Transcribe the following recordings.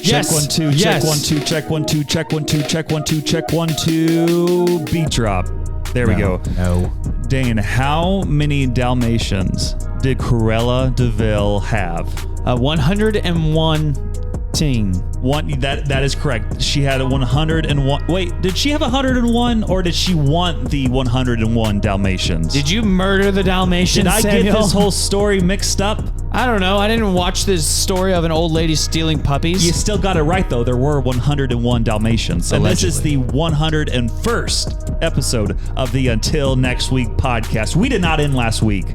Yes. Check 1 2. Yes. Check 1 2. Check 1 2. Check 1 2. Check 1 2. Check 1 2. Beat drop. There we go. No. Dane, how many Dalmatians did Cruella de Vil have? 101 teen. That is correct. She had a 101. Wait, did she have 101 or did she want the 101 Dalmatians? Did you murder the Dalmatians, Did I Samuel? get this whole story mixed up? I don't know. I didn't watch this story of an old lady stealing puppies. You still got it right, though. There were 101 Dalmatians. And Allegedly. this is the 101st episode of the Until Next Week podcast. We did not end last week.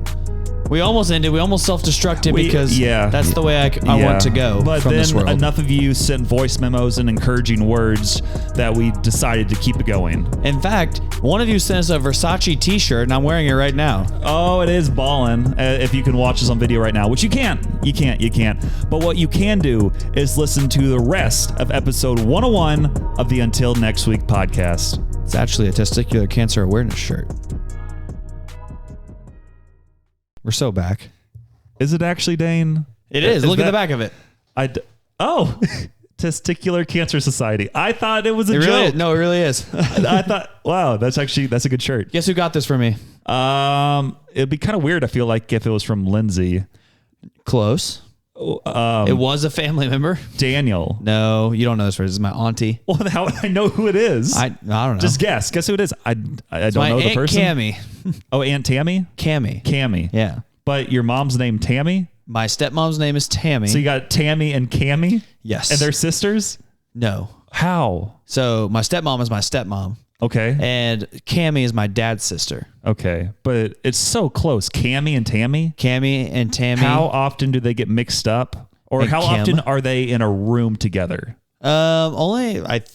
We almost ended. We almost self-destructed because that's the way I want to go but from this world. Then enough of you sent voice memos and encouraging words that we decided to keep it going. In fact, one of you sent us a Versace t-shirt, and I'm wearing it right now. Oh, it is ballin'. If you can watch us on video right now, which you can't. You can't. But what you can do is listen to the rest of episode 101 of the Until Next Week podcast. It's actually a testicular cancer awareness shirt. We're so back. Is it actually, Dane? It is. Look at the back of it. Testicular Cancer Society. I thought it was a joke. Really, no, it really is. I thought, wow, that's a good shirt. Guess who got this for me? It'd be kind of weird, I feel like, if it was from Lindsay. Close. It was a family member. Daniel. No, you don't know this. This is my auntie. Well, how would I know who it is? I don't know. Just guess. Guess who it is. I don't know the person. Cammy. Oh, Aunt Tammy? Cammy. Yeah. But your mom's name Tammy? My stepmom's name is Tammy. So you got Tammy and Cammy? Yes. And they're sisters? No. How? So my stepmom is my stepmom. Okay. And Cammy is my dad's sister. Okay. But it's so close. Cammy and Tammy? Cammy and Tammy. How often do they get mixed up? Or And how Kim. often are they in a room together? I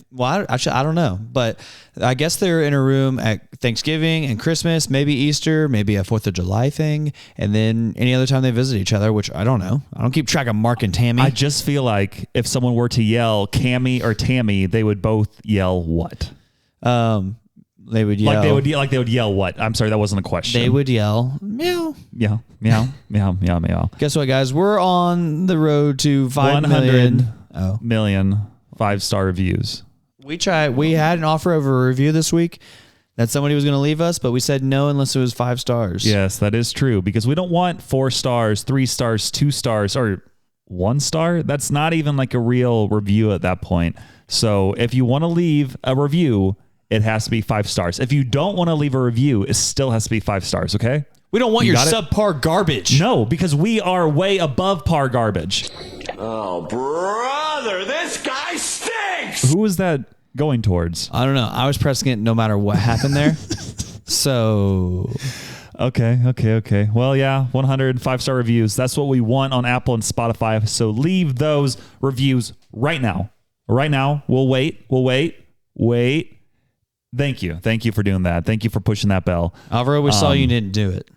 don't know, but I guess they're in a room at Thanksgiving and Christmas, maybe Easter, maybe a 4th of July thing, and then any other time they visit each other, which I don't know. I don't keep track of Mark and Tammy. I just feel like if someone were to yell Cammy or Tammy, they would both yell what? They would yell. Like they would yell what? I'm sorry, that wasn't a question. They would yell meow. Yeah, meow, meow, meow, meow. Guess what, guys? We're on the road to 100 million 5-star reviews. We had an offer of a review this week that somebody was going to leave us, but we said no unless it was 5 stars. Yes, that is true, because we don't want 4 stars, 3 stars, 2 stars, or 1 star. That's not even like a real review at that point. So if you want to leave a review, it has to be 5 stars. If you don't want to leave a review, it still has to be 5 stars, okay? We don't want your subpar garbage. No, because we are way above par garbage. Oh, brother, this guy stinks! Who is that going towards? I don't know. I was pressing it no matter what happened there. So... Okay. Well, yeah, 105-star reviews. That's what we want on Apple and Spotify. So leave those reviews right now. Right now. We'll wait. Thank you for doing that. Thank you for pushing that bell. Alvaro, we saw you didn't do it.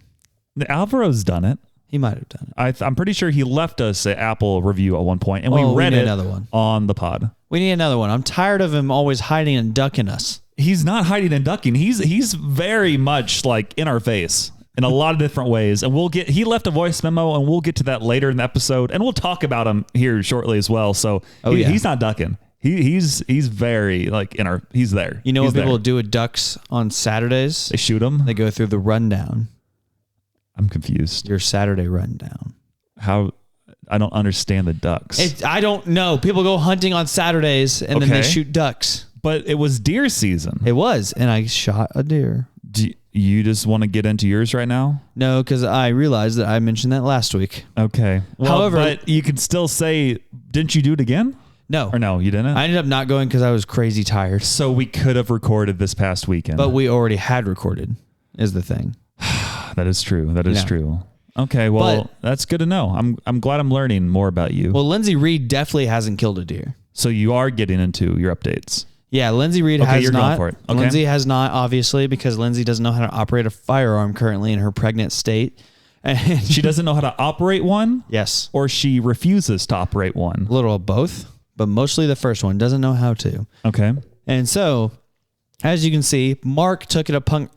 Alvaro's done it. He might have done it. I'm pretty sure he left us an Apple review at one point, and we read it another one on the pod. We need another one. I'm tired of him always hiding and ducking us. He's not hiding and ducking. He's very much like in our face in a lot of different ways. And he left a voice memo, and we'll get to that later in the episode, and we'll talk about him here shortly as well. So he's not ducking. He's very like he's there. You know what people do with ducks on Saturdays? They shoot them. They go through the rundown. I'm confused. Your Saturday rundown. How? I don't understand the ducks. I don't know. People go hunting on Saturdays and then they shoot ducks. But it was deer season. It was, and I shot a deer. Do you just want to get into yours right now? No, because I realized that I mentioned that last week. Okay. Well, however, but you can still say, didn't you do it again? No. Or no, you didn't? I ended up not going because I was crazy tired. So we could have recorded this past weekend. But we already had recorded, is the thing. That is true. That is true. Okay, well, that's good to know. I'm glad I'm learning more about you. Well, Lindsay Reed definitely hasn't killed a deer. So you are getting into your updates. Yeah, Lindsay Reed has you're not. Going for it. Okay. Lindsay has not, obviously, because Lindsay doesn't know how to operate a firearm currently in her pregnant state. And she doesn't know how to operate one? Yes. Or she refuses to operate one? A little of both, but mostly the first one. Doesn't know how to. Okay. And so, as you can see, Mark took it upon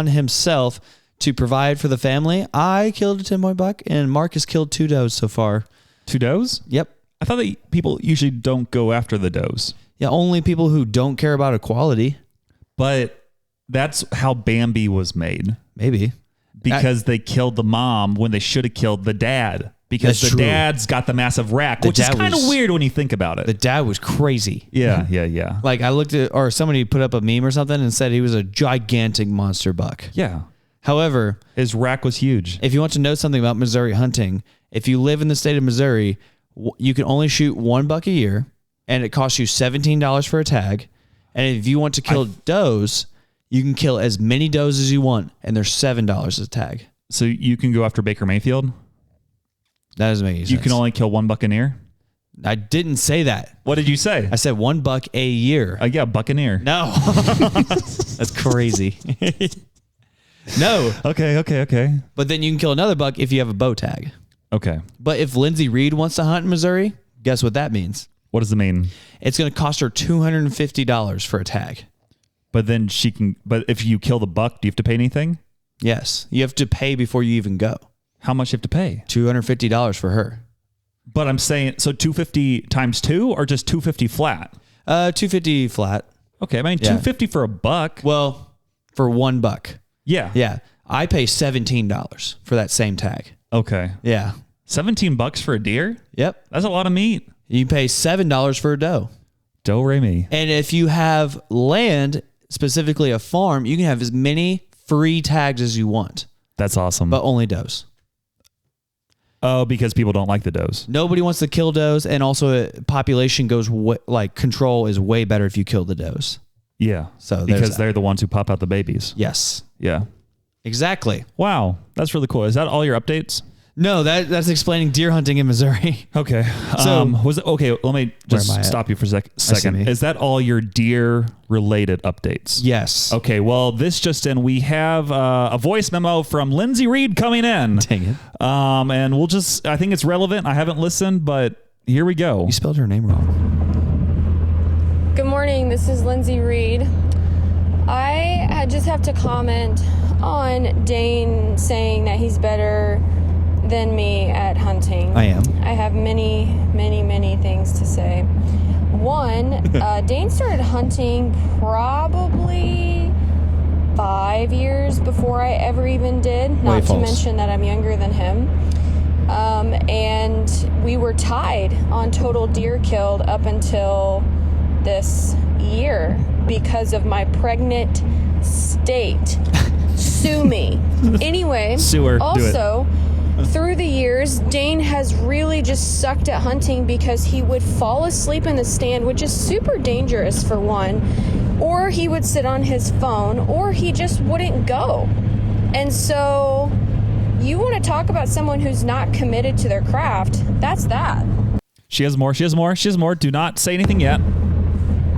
himself to provide for the family. I killed a 10-point buck, and Mark has killed 2 does so far. 2 does? Yep. I thought that people usually don't go after the does. Yeah, only people who don't care about equality. But that's how Bambi was made. Maybe. Because they killed the mom when they should have killed the dad. Because That's the true. dad's got the massive rack, which is kind of weird when you think about it. The dad was crazy. Yeah. Like I looked at, or somebody put up a meme or something and said he was a gigantic monster buck. Yeah. However, his rack was huge. If you want to know something about Missouri hunting, if you live in the state of Missouri, you can only shoot one buck a year, and it costs you $17 for a tag. And if you want to kill does, you can kill as many does as you want, and they're $7 a tag. So you can go after Baker Mayfield? That doesn't make any sense. You can only kill one buccaneer? I didn't say that. What did you say? I said one buck a year. Yeah, buccaneer. No. That's crazy. No. Okay. But then you can kill another buck if you have a bow tag. Okay. But if Lindsay Reed wants to hunt in Missouri, guess what that means? What does it mean? It's going to cost her $250 for a tag. But then but if you kill the buck, do you have to pay anything? Yes. You have to pay before you even go. How much do you have to pay? $250 for her. But I'm saying, so 250 times 2 or just 250 flat? 250 flat. Okay, I mean, 250 for a buck. Well, for one buck. Yeah. Yeah. I pay $17 for that same tag. Okay. Yeah. $17 for a deer? Yep. That's a lot of meat. You pay $7 for a doe. Doe re mi. And if you have land, specifically a farm, you can have as many free tags as you want. That's awesome. But only does. Oh, because people don't like the does. Nobody wants to kill does, and also population goes control is way better if you kill the does. Yeah. So because they're the ones who pop out the babies. Yes. Yeah. Exactly. Wow. That's really cool. Is that all your updates? No, that's explaining deer hunting in Missouri. Okay. So let me just stop you for a second. Is that all your deer related updates? Yes. Okay. Well, this just in, we have a voice memo from Lindsay Reed coming in. Dang it. And I think it's relevant. I haven't listened, but here we go. You spelled her name wrong. Good morning. This is Lindsay Reed. I just have to comment on Dane saying that he's better than me at hunting. I am. I have many things to say. One, Dane started hunting probably 5 years before I ever even did. Not to mention that I'm younger than him. And we were tied on total deer killed up until this year because of my pregnant state. Sue me. Anyway, Sewer, also, through the years, Dane has really just sucked at hunting because he would fall asleep in the stand, which is super dangerous for one, or he would sit on his phone, or he just wouldn't go. And so, you want to talk about someone who's not committed to their craft, that's that. She has more. Do not say anything yet.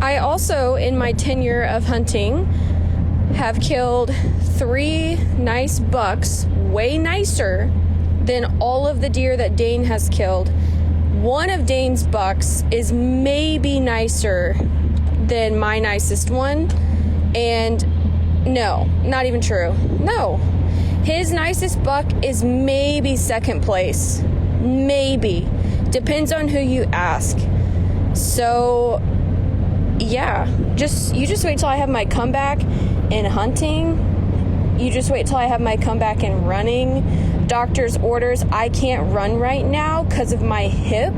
I also, in my tenure of hunting, have killed 3 nice bucks, way nicer than all of the deer that Dane has killed. One of Dane's bucks is maybe nicer than my nicest one. And no, not even true. No. His nicest buck is maybe second place. Maybe. Depends on who you ask. So, yeah. You just wait till I have my comeback in hunting. You just wait till I have my comeback in running. Doctor's orders, I can't run right now because of my hip.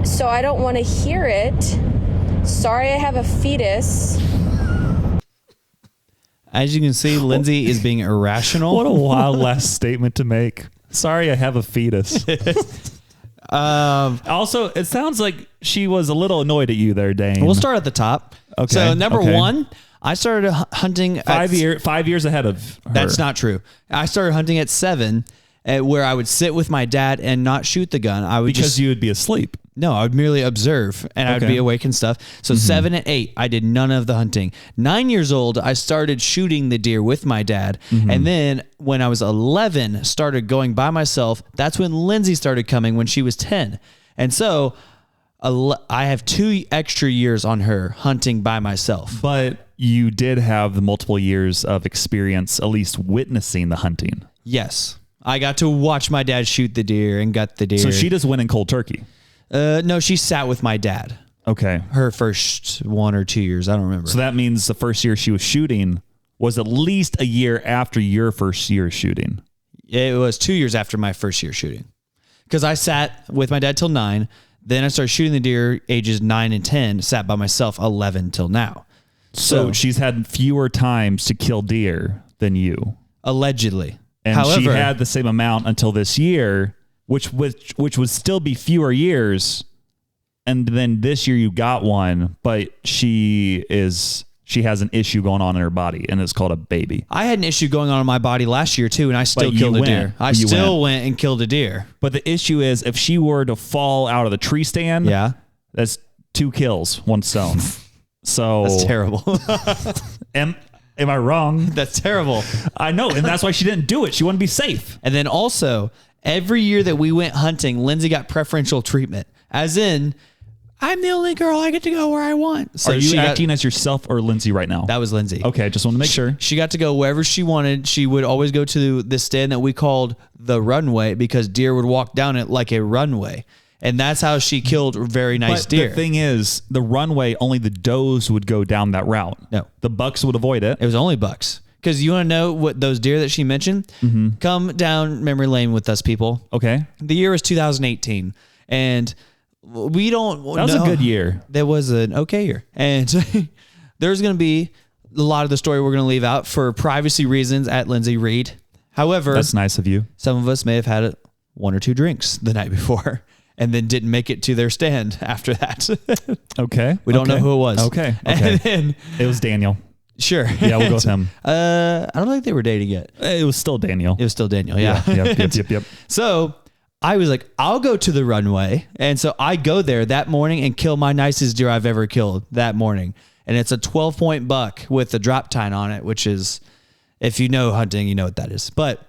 So I don't want to hear it. Sorry, I have a fetus. As you can see, Lindsay is being irrational. What a wild last statement to make. Sorry, I have a fetus. Also, it sounds like she was a little annoyed at you there, Dane. We'll start at the top. Okay. So number one, I started hunting 5 years ahead of her. That's not true. I started hunting at 7, where I would sit with my dad and not shoot the gun. I would because you would be asleep. No, I would merely observe, and I would be awake and stuff. So 7 and 8, I did none of the hunting. 9 years old, I started shooting the deer with my dad. And then when I was 11, started going by myself. That's when Lindsay started coming when she was 10. And so I have 2 extra years on her hunting by myself. But you did have the multiple years of experience, at least witnessing the hunting. Yes. I got to watch my dad shoot the deer and got the deer. So she just went in cold turkey. No, she sat with my dad. Okay. Her first 1 or 2 years. I don't remember. So that means the first year she was shooting was at least a year after your first year shooting. It was 2 years after my first year shooting. Because I sat with my dad till 9. Then I started shooting the deer ages 9 and 10, sat by myself 11 till now. So she's had fewer times to kill deer than you. Allegedly. And However, she had the same amount until this year, which would still be fewer years. And then this year you got one, but she has an issue going on in her body, and it's called a baby. I had an issue going on in my body last year too, and I still killed a deer. I still went and killed a deer. But the issue is, if she were to fall out of the tree stand, that's 2 kills, 1 stone. So that's terrible. Am I wrong? That's terrible. I know, and that's why she didn't do it. She wanted to be safe. And then also, every year that we went hunting, Lindsay got preferential treatment, as in, I'm the only girl. I get to go where I want. So are you acting as yourself or Lindsay right now? That was Lindsay. Okay, just want to make sure. She got to go wherever she wanted. She would always go to this stand that we called the runway because deer would walk down it like a runway. And that's how she killed very nice deer. The thing is, the runway, only the does would go down that route. No. The bucks would avoid it. It was only bucks. Because you want to know what those deer that she mentioned? Mm-hmm. Come down memory lane with us, people. Okay. The year was 2018. And we don't know. That was a good year. That was an okay year. And there's going to be a lot of the story we're going to leave out for privacy reasons at Lindsay Reed. However, that's nice of you. Some of us may have had 1 or 2 drinks the night before and then didn't make it to their stand after that. Okay. We don't know who it was. Okay. And then, it was Daniel. Sure. Yeah, we'll go with him. I don't think they were dating yet. It was still Daniel. It was still Daniel. Yeah. Yep. So I was like, I'll go to the runway. And so I go there that morning and kill my nicest deer I've ever killed that morning. And it's a 12-point buck with a drop tine on it, which is, if you know hunting, you know what that is. But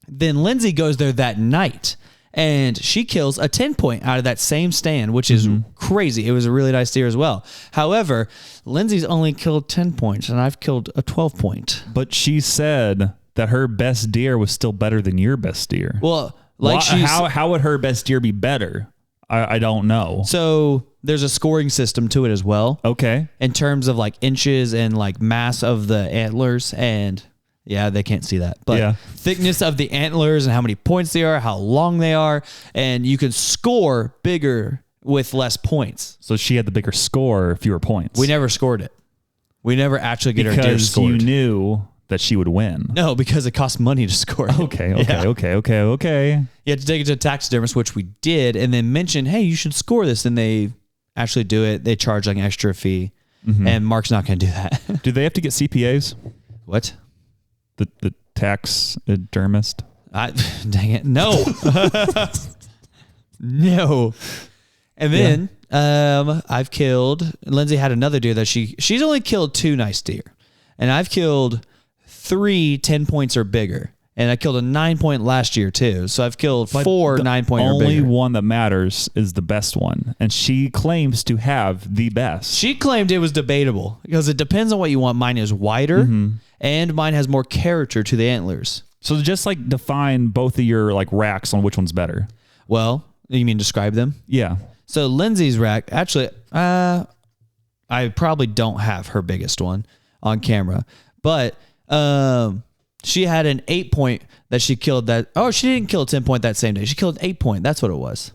then Lindsay goes there that night and she kills a 10-point out of that same stand, which is crazy. It was a really nice deer as well. However, Lindsay's only killed 10 points and I've killed a 12-point. But she said that her best deer was still better than your best deer. Well, like how would her best deer be better? I don't know. So there's a scoring system to it as well. Okay. In terms of like inches and like mass of the antlers and they can't see that. But thickness of the antlers and how many points they are, how long they are, and you can score bigger with less points. So she had the bigger score, fewer points. We never scored it. We never actually get our deer scored. Because you knew that she would win. No, because it costs money to score it. Okay. You had to take it to a taxidermist, which we did, and then mention, hey, you should score this. And they actually do it. They charge like an extra fee. Mm-hmm. And Mark's not going to do that. Do they have to get CPAs? What? The taxidermist? Dang it. No. No. And then I've killed, Lindsay had another deer that she's only killed 2 nice deer. And I've killed 3 10 points or bigger. And I killed a 9-point last year too. So I've killed 4 9-point or bigger. The only one that matters is the best one. And she claims to have the best. She claimed it was debatable because it depends on what you want. Mine is wider and mine has more character to the antlers. So just like define both of your like racks on which one's better. Well, you mean describe them? Yeah. So Lindsay's rack, actually, I probably don't have her biggest one on camera, but she had an 8-point that she killed that. Oh, she didn't kill a 10-point that same day. She killed an 8-point. That's what it was.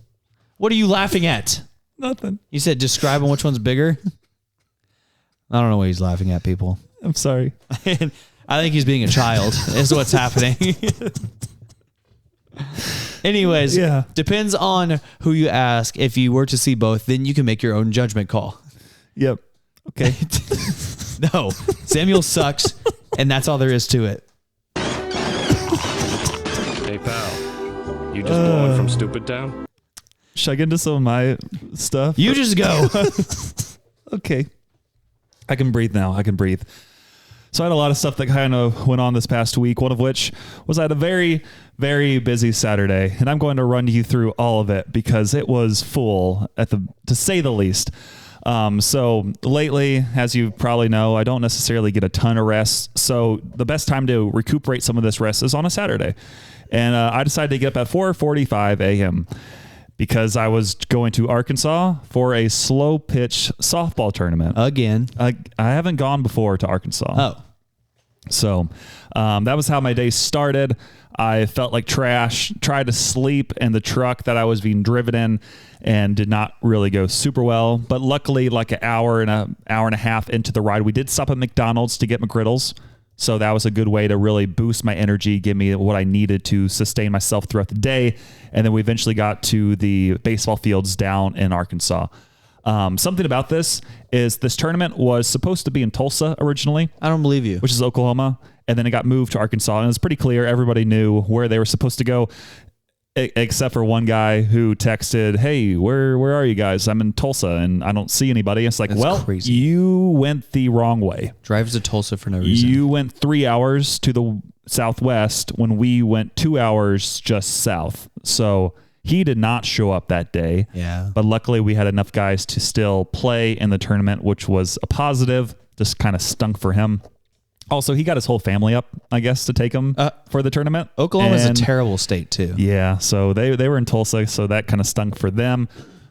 What are you laughing at? Nothing. You said describe on which one's bigger. I don't know what he's laughing at, people. I'm sorry. I think he's being a child is what's happening. Anyways, depends on who you ask. If you were to see both, then you can make your own judgment call. Yep. Okay. No, Samuel sucks, and that's all there is to it. Hey, pal. You just blowing from Stupid Town? Should I get into some of my stuff? You just go. Okay. I can breathe now. I can breathe. So I had a lot of stuff that kind of went on this past week, one of which was I had a very, very busy Saturday, and I'm going to run you through all of it because it was full to say the least. So lately, as you probably know, I don't necessarily get a ton of rest. So the best time to recuperate some of this rest is on a Saturday. And I decided to get up at 4:45 a.m. because I was going to Arkansas for a slow pitch softball tournament. Again. I haven't gone before to Arkansas. Oh. So that was how my day started. I felt like trash, tried to sleep in the truck that I was being driven in, and did not really go super well. But luckily, like an hour and a half into the ride, we did stop at McDonald's to get McGriddles. So that was a good way to really boost my energy, give me what I needed to sustain myself throughout the day. And then we eventually got to the baseball fields down in Arkansas. Something about this is this tournament was supposed to be in Tulsa originally. I don't believe you. Which is Oklahoma. And then it got moved to Arkansas. And it was pretty clear. Everybody knew where they were supposed to go, except for one guy who texted, hey, where are you guys? I'm in Tulsa and I don't see anybody. It's like, That's crazy. You went the wrong way. Drives to Tulsa for no reason. You went 3 hours to the southwest when we went 2 hours just south. So he did not show up that day. Yeah. But luckily we had enough guys to still play in the tournament, which was a positive. Just kind of stunk for him. Also, he got his whole family up, I guess, to take him for the tournament. Oklahoma's a terrible state, too. Yeah, so they were in Tulsa, so that kind of stunk for them.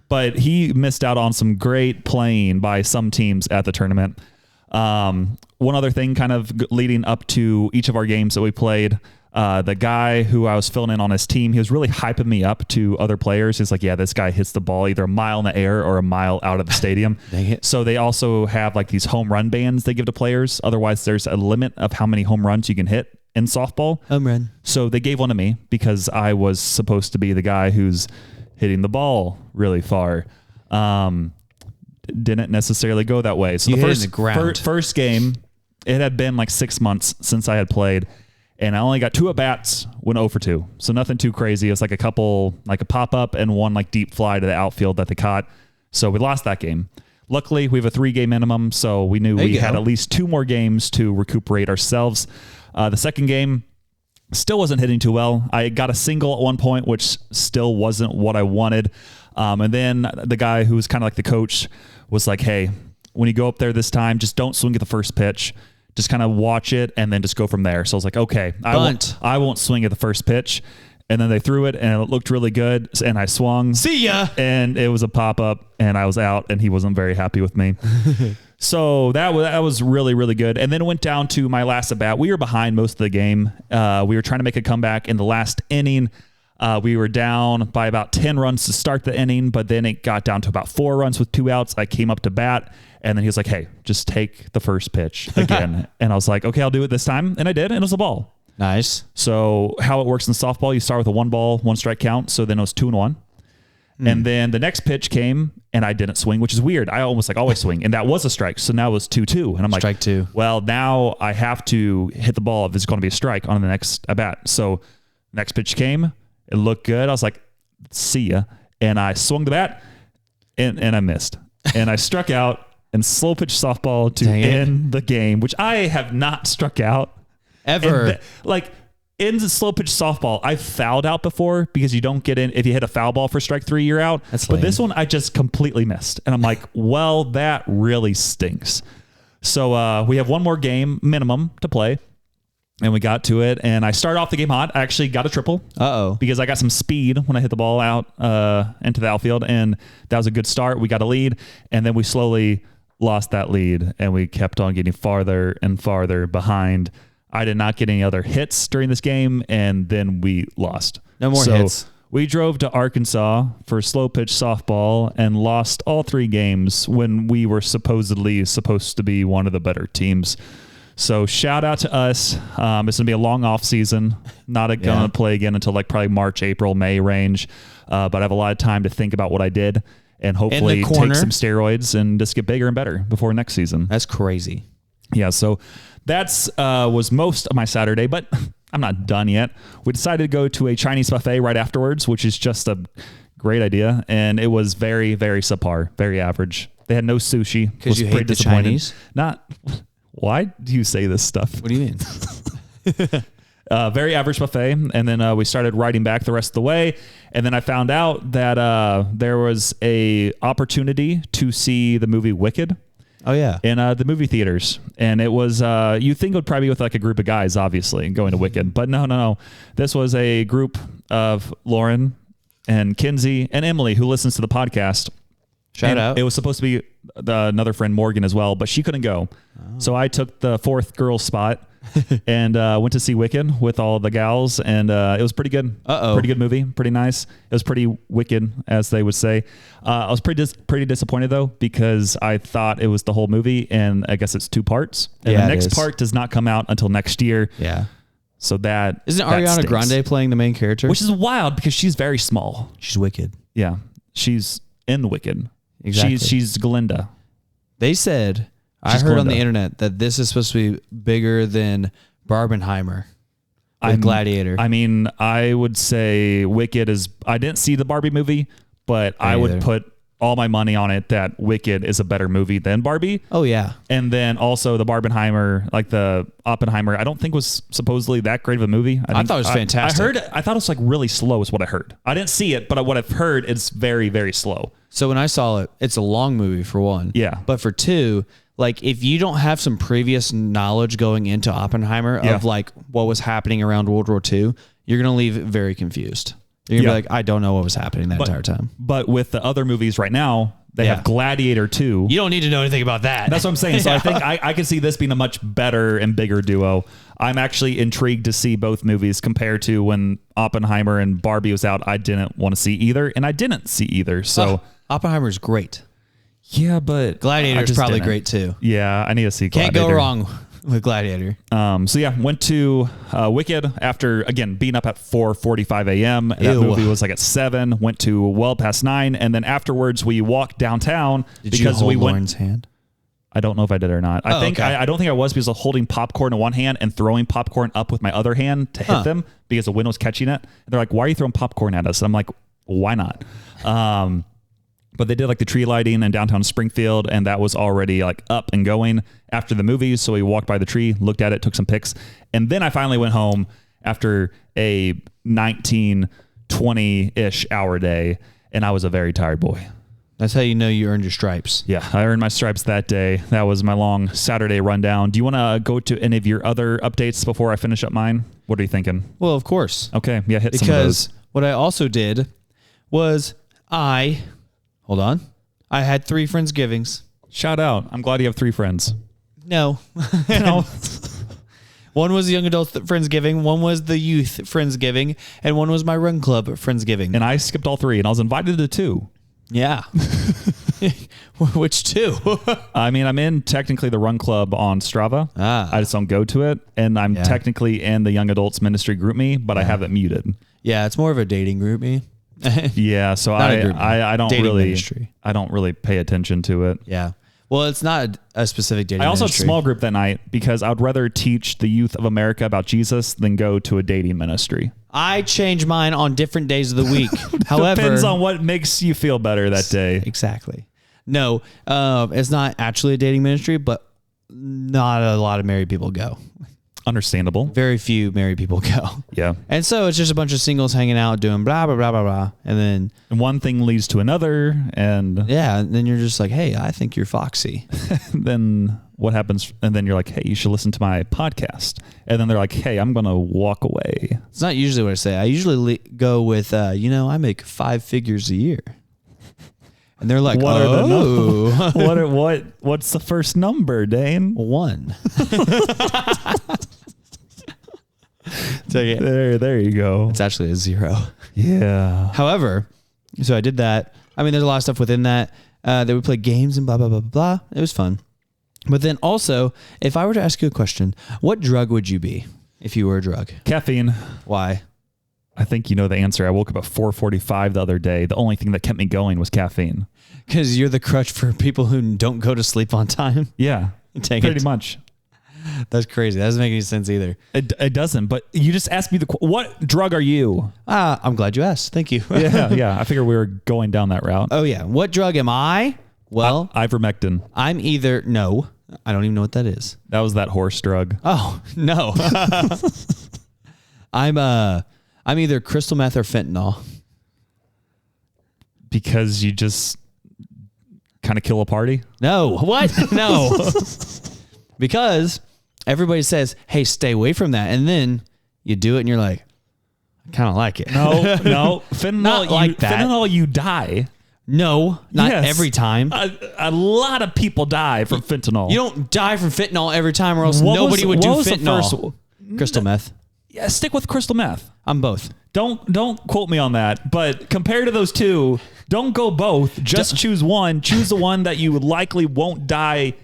But he missed out on some great playing by some teams at the tournament. One other thing kind of leading up to each of our games that we played, the guy who I was filling in on his team, he was really hyping me up to other players. He's like, yeah, this guy hits the ball either a mile in the air or a mile out of the stadium. Dang it. So they also have like these home run bands they give to players. Otherwise, there's a limit of how many home runs you can hit in softball. Home run. So they gave one to me because I was supposed to be the guy who's hitting the ball really far. Didn't necessarily go that way. So You the hit it first, in the ground. first game, it had been like 6 months since I had played. And I only got 2 at-bats, went 0 for 2. So nothing too crazy. It was like a couple, like a pop-up and one like deep fly to the outfield that they caught. So we lost that game. Luckily, we have a 3-game minimum, so we knew we had at least 2 more games to recuperate ourselves. The second game still wasn't hitting too well. I got a single at one point, which still wasn't what I wanted. And then the guy who was kind of like the coach was like, hey, when you go up there this time, just don't swing at the first pitch. Just kind of watch it and then just go from there. So I was like, okay, I won't swing at the first pitch. And then they threw it and it looked really good. And I swung. See ya. And it was a pop-up and I was out and he wasn't very happy with me. So that was really, really good. And then it went down to my last at bat. We were behind most of the game. We were trying to make a comeback in the last inning. We were down by about 10 runs to start the inning, but then it got down to about 4 runs with 2 outs. I came up to bat, and then he was like, hey, just take the first pitch again. And I was like, okay, I'll do it this time. And I did, and it was a ball. Nice. So how it works in softball, you start with a 1-ball, 1-strike count. So then it was 2-1. And then the next pitch came, and I didn't swing, which is weird. I almost always swing, and that was a strike. So now it was 2-2. And I'm like, strike 2. Well, now I have to hit the ball if it's going to be a strike on the next at bat. So next pitch came. It looked good. I was like, see ya. And I swung the bat and I missed. And I struck out in slow pitch softball to end the game, which I have not struck out ever. In the slow pitch softball, I fouled out before because you don't get in. If you hit a foul ball for strike 3, you're out. That's but lame. this one, I just completely missed. And I'm like, well, that really stinks. So we have one more game minimum to play. And we got to it, and I started off the game hot. I actually got a triple. Because I got some speed when I hit the ball out into the outfield, and that was a good start. We got a lead, and then we slowly lost that lead, and we kept on getting farther and farther behind. I did not get any other hits during this game, and then we lost. No more hits. We drove to Arkansas for slow pitch softball and lost all 3 games when we were supposedly supposed to be one of the better teams. So shout out to us. It's going to be a long off season. Not going to play again until probably March, April, May range. But I have a lot of time to think about what I did and hopefully take some steroids and just get bigger and better before next season. That's crazy. Yeah. So that's was most of my Saturday, but I'm not done yet. We decided to go to a Chinese buffet right afterwards, which is just a great idea. And it was very, very subpar, very average. They had no sushi. Because you hate the Chinese? Why do you say this stuff? What do you mean? Very average buffet. And then we started riding back the rest of the way. And then I found out that there was a opportunity to see the movie Wicked. Oh, yeah. In the movie theaters. And it was, you think it would probably be with like a group of guys, obviously, going to Wicked. But no. This was a group of Lauren and Kinsey and Emily, who listens to the podcast. Shout And out. It was supposed to be another friend, Morgan, as well, but she couldn't go. So I took the fourth girl spot and went to see Wicked with all the gals, and it was pretty good. Pretty good movie. Pretty nice. It was pretty wicked, as they would say. I was pretty disappointed, though, because I thought it was the whole movie, and I guess it's 2 parts. And Yeah, the it next is. part does not come out until next year. Yeah. So that Isn't that Ariana stinks. Grande playing the main character? Which is wild because she's very small. She's wicked. Yeah. She's in Wicked. Exactly. She's Glinda. They said, I She's heard on Glinda. the internet that this is supposed to be bigger than Barbenheimer with Gladiator. I mean, I would say Wicked is. I didn't see the Barbie movie, but I would either. put all my money on it that Wicked is a better movie than Barbie. Oh, yeah. And then also the Barbenheimer, like the Oppenheimer, I don't think was supposedly that great of a movie. I thought it was fantastic. I thought it was like really slow is what I heard. I didn't see it, but what I've heard, it's very, very slow. So when I saw it, it's a long movie for one. Yeah. But for two, like if you don't have some previous knowledge going into Oppenheimer of like what was happening around World War II, you're going to leave very confused. You're going to be like, I don't know what was happening that entire time. But with the other movies right now, they have Gladiator 2. You don't need to know anything about that. That's what I'm saying. So I think I can see this being a much better and bigger duo. I'm actually intrigued to see both movies compared to when Oppenheimer and Barbie was out. I didn't want to see either, and I didn't see either. So Oppenheimer's great. yeah, but Gladiator's I just probably didn't. great too. Yeah, I need to see Can't Gladiator. go wrong with Gladiator. So yeah, went to Wicked after, again, being up at 4:45 a.m. That Ew. movie was like at 7, went to well past 9. And then afterwards we walked downtown Did you hold Lauren's hand? I don't know if I did or not. I think okay. I don't think I was, because I was holding popcorn in one hand and throwing popcorn up with my other hand to hit them because the wind was catching it. And they're like, why are you throwing popcorn at us? And I'm like, why not? But they did like the tree lighting in downtown Springfield, and that was already like up and going after the movie. So we walked by the tree, looked at it, took some pics. And then I finally went home after a 19, 20-ish hour day. And I was a very tired boy. That's how you know you earned your stripes. Yeah, I earned my stripes that day. That was my long Saturday rundown. Do you want to go to any of your other updates before I finish up mine? What are you thinking? Well, of course. Okay, yeah, hit some of those. Because what I also did was I had 3 Friendsgivings. Shout out. I'm glad you have 3 friends. No. No. One was the young adult Friendsgiving, one was the youth Friendsgiving, and one was my run club Friendsgiving. And I skipped all 3, and I was invited to 2. Yeah. Which 2? I mean, I'm in technically the run club on Strava. I just don't go to it. And I'm technically in the young adults ministry group me, but I have it muted. Yeah, it's more of a dating group me. Yeah, so Not a group me. I don't Dating really ministry. I don't really pay attention to it. Yeah. Well, it's not a specific dating I also had ministry. small group that night because I would rather teach the youth of America about Jesus than go to a dating ministry. I change mine on different days of the week. However, Depends on what makes you feel better that day. Exactly. No, it's not actually a dating ministry, but not a lot of married people go. Understandable. Very few married people go. Yeah. And so it's just a bunch of singles hanging out doing blah, blah, blah, blah, blah. And then, And one thing leads to another, and yeah, and then you're just like, hey, I think you're foxy. then what happens? And then you're like, hey, you should listen to my podcast. And then they're like, hey, I'm going to walk away. It's not usually what I say. I usually go with, I make 5 figures a year. And they're like, What are oh. the what's the first number, Dane? 1. Take it. There you go. It's actually a 0. Yeah. However, so I did that. I mean, there's a lot of stuff within that. They would play games and blah, blah, blah, blah, blah. It was fun. But then also, if I were to ask you a question, what drug would you be if you were a drug? Caffeine. Why? I think you know the answer. I woke up at 4:45 the other day. The only thing that kept me going was caffeine. Because you're the crutch for people who don't go to sleep on time. Yeah. Take pretty it. much. That's crazy. That doesn't make any sense either. It doesn't, but you just asked me what drug are you? I'm glad you asked. Thank you. Yeah. I figured we were going down that route. Oh, yeah. What drug am I? Well, Ivermectin. I'm either, no, I don't even know what that is. That was that horse drug. Oh, no. I'm either crystal meth or fentanyl. Because you just kind of kill a party? No. What? No. Because everybody says, hey, stay away from that. And then you do it and you're like, Kind of like it. No. Fentanyl, Not like that. Fentanyl, you die. No, not Yes. every time. A lot of people die from fentanyl. You don't die from fentanyl every time, or else nobody would do fentanyl. Crystal meth. Yeah, stick with crystal meth. I'm both. Don't quote me on that. But compared to those two, don't go both. Just choose one. Choose the one that you likely won't die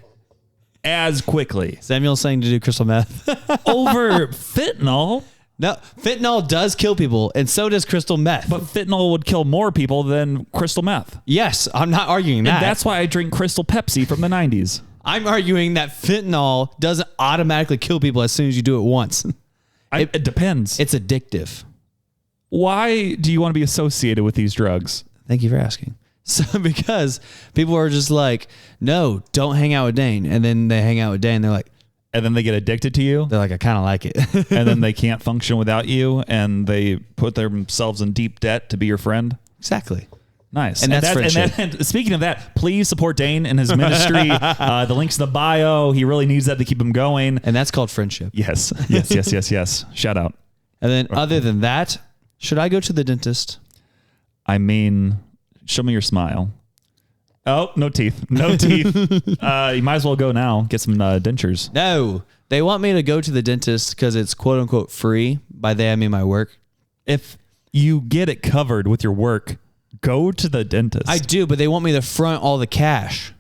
as quickly. Samuel's saying to do crystal meth. Over fentanyl. No, fentanyl does kill people, and so does crystal meth. But fentanyl would kill more people than crystal meth. Yes, I'm not arguing that. And that's why I drink Crystal Pepsi from the 90s. I'm arguing that fentanyl doesn't automatically kill people as soon as you do it once. It depends. It's addictive. Why do you want to be associated with these drugs? Thank you for asking. So because people are just like, no, don't hang out with Dane. And then they hang out with Dane. They're like, And then they get addicted to you. I kind of like it. And then they can't function without you. And they put themselves in deep debt to be your friend. Exactly. Nice. And that's friendship. And speaking of that, please support Dane and his ministry. The link's in the bio. He really needs that to keep him going. And that's called friendship. Yes. Shout out. And then other than that, should I go to the dentist? I mean, show me your smile. Oh, no teeth. No teeth. You might as well go now. Get some dentures. No. They want me to go to the dentist because it's quote unquote free. By they, I mean my work. If you get it covered with your work, go to the dentist. I do, but they want me to front all the cash.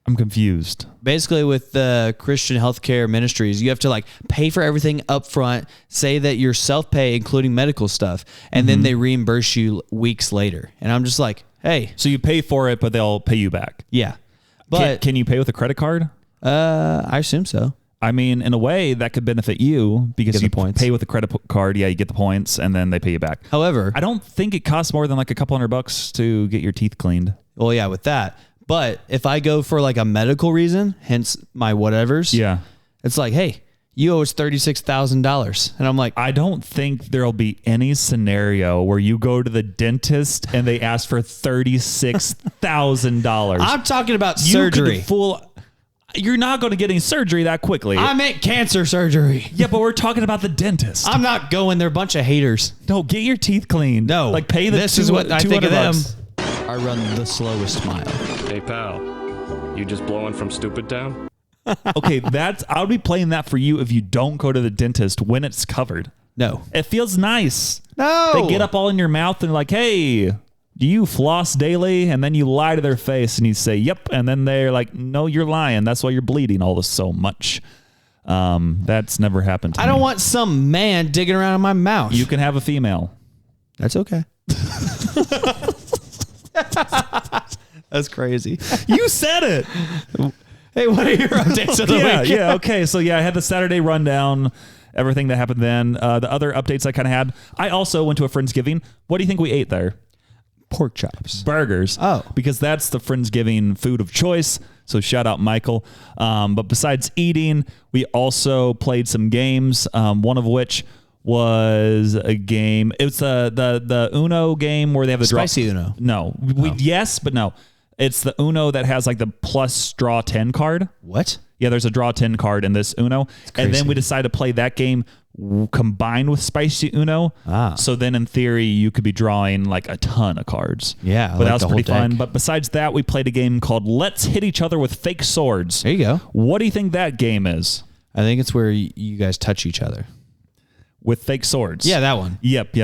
I'm confused. Basically, with the Christian healthcare ministries, you have to like pay for everything up front, say that you're self-pay, including medical stuff, and then they reimburse you weeks later. And I'm just like, hey. So you pay for it, but they'll pay you back. Yeah. But Can you pay with a credit card? I assume so. I mean, in a way, that could benefit you because you pay with a credit card. Yeah, you get the points, and then they pay you back. However, I don't think it costs more than like a couple $100 to get your teeth cleaned. Well, yeah, with that. But if I go for like a medical reason, hence my whatevers, yeah, it's like, hey, you owe us $36,000. And I'm like, I don't think there'll be any scenario where you go to the dentist and they ask for $36,000. I'm talking about surgery. You're not going to get any surgery that quickly. I meant cancer surgery. Yeah, but we're talking about the dentist. I'm not going. They're a bunch of haters. No, get your teeth cleaned. No. Like pay the This is what I think of them. $200. I run the slowest mile. Hey, pal. You just blowing from Stupid Town? Okay, I'll be playing that for you if you don't go to the dentist when it's covered. No. It feels nice. No. They get up all in your mouth and like, hey, do you floss daily? And then you lie to their face and you say, yep. And then they're like, no, you're lying. That's why you're bleeding all this so much. That's never happened to me. I don't want some man digging around in my mouth. You can have a female. That's okay. That's crazy. You said it. Hey, what are your updates of the week? Yeah. Okay. So I had the Saturday rundown, everything that happened then. The other updates I kind of had. I also went to a Friendsgiving. What do you think we ate there? Pork chops. Burgers. Oh. Because that's the Friendsgiving food of choice. So shout out Michael. But besides eating, we also played some games. One of which was a game. It was the Uno game where they have the Spicy Uno. No. Yes, but no. It's the Uno that has like the plus draw 10 card. What? Yeah, there's a draw 10 card in this Uno. And then we decided to play that game combined with Spicy Uno. So then in theory, you could be drawing like a ton of cards. Yeah. But that was pretty fun. But besides that, we played a game called Let's Hit Each Other with Fake Swords. There you go. What do you think that game is? I think it's where you guys touch each other. With fake swords. Yeah, that one. Yep.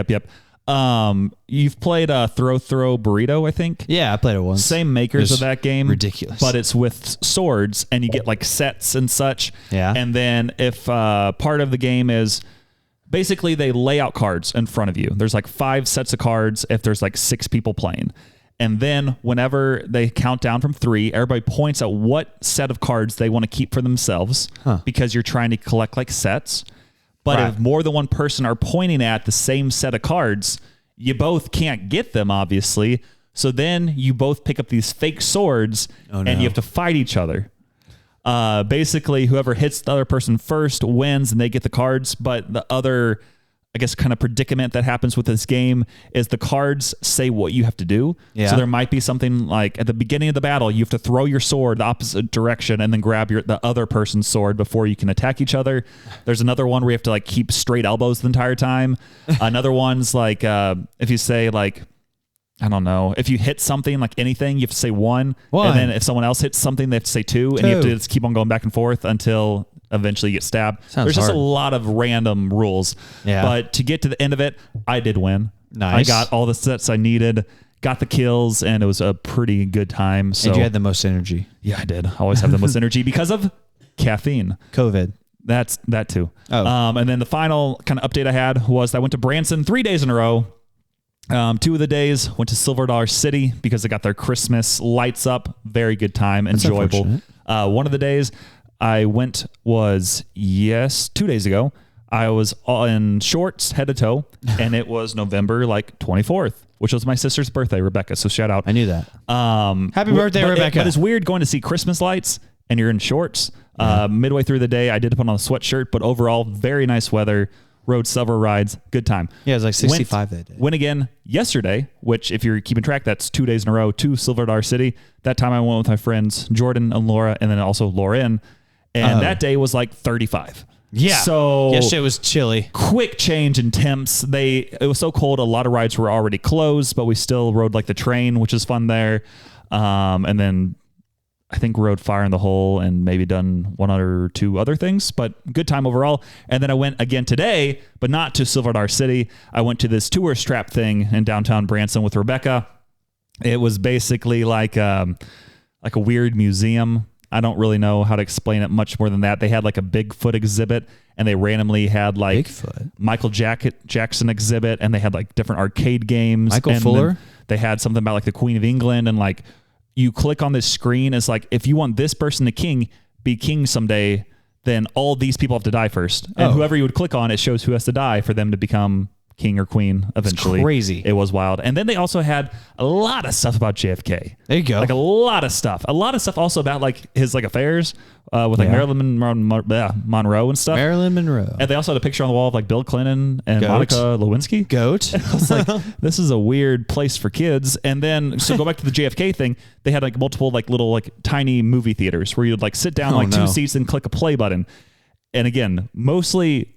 You've played Throw Burrito, I think. Yeah, I played it once. Same makers of that game. Ridiculous. But it's with swords, and you get like sets and such. Yeah. And then if part of the game is basically they lay out cards in front of you. There's like 5 sets of cards if there's like 6 people playing. And then whenever they count down from 3, everybody points at what set of cards they want to keep for themselves because you're trying to collect like sets. But if more than one person are pointing at the same set of cards, you both can't get them, obviously. So then you both pick up these fake swords and you have to fight each other. Basically, whoever hits the other person first wins and they get the cards, but the other I guess, kind of predicament that happens with this game is the cards say what you have to do. Yeah. So there might be something like at the beginning of the battle, you have to throw your sword the opposite direction and then grab the other person's sword before you can attack each other. There's another one where you have to like keep straight elbows the entire time. Another one's like if you say like, I don't know, if you hit something like anything, you have to say one. And then if someone else hits something, they have to say two. And you have to just keep on going back and forth until eventually you get stabbed. There's just a lot of random rules. Yeah. But to get to the end of it, I did win. Nice. I got all the sets I needed, got the kills, and it was a pretty good time. So and you had the most energy. Yeah, I did. I always have the most energy because of caffeine. COVID. That too. Oh. And then the final kind of update I had was I went to Branson 3 days in a row. 2 of the days went to Silver Dollar City because they got their Christmas lights up. Very good time. Enjoyable. One of the days I went was 2 days ago. I was in shorts head to toe, and it was November 24th, which was my sister's birthday, Rebecca. So shout out. I knew that. Happy birthday, Rebecca. But it's weird going to see Christmas lights and you're in shorts. Midway through the day, I did put on a sweatshirt, but overall, very nice weather. Rode several rides. Good time. Yeah, it was like 65 that day. Went again yesterday, which if you're keeping track, that's 2 days in a row to Silver Dollar City. That time I went with my friends Jordan and Laura, and then also Lauren. And that day was like 35. Yeah. So yesterday was chilly. Quick change in temps. It was so cold. A lot of rides were already closed, but we still rode like the train, which is fun there. And then I think rode Fire in the Hole and maybe done one or two other things, but good time overall. And then I went again today, but not to Silver Dollar City. I went to this tourist trap thing in downtown Branson with Rebecca. It was basically like a weird museum. I don't really know how to explain it much more than that. They had like a Bigfoot exhibit, and they randomly had like Bigfoot? Michael Jackson exhibit, and they had like different arcade games. Michael and Fuller? They had something about like the Queen of England, and like you click on this screen. It's like, if you want this person to be king someday, then all these people have to die first. And whoever you would click on, it shows who has to die for them to become king or queen eventually. It's crazy. It was wild. And then they also had a lot of stuff about JFK. There you go. Like a lot of stuff. A lot of stuff also about like his like affairs with like Marilyn Monroe and stuff. Marilyn Monroe. And they also had a picture on the wall of like Bill Clinton and Monica Lewinsky. Goat. I was like, this is a weird place for kids. And then, so go back to the JFK thing. They had like multiple like little like tiny movie theaters where you'd like sit down two seats and click a play button. And again, mostly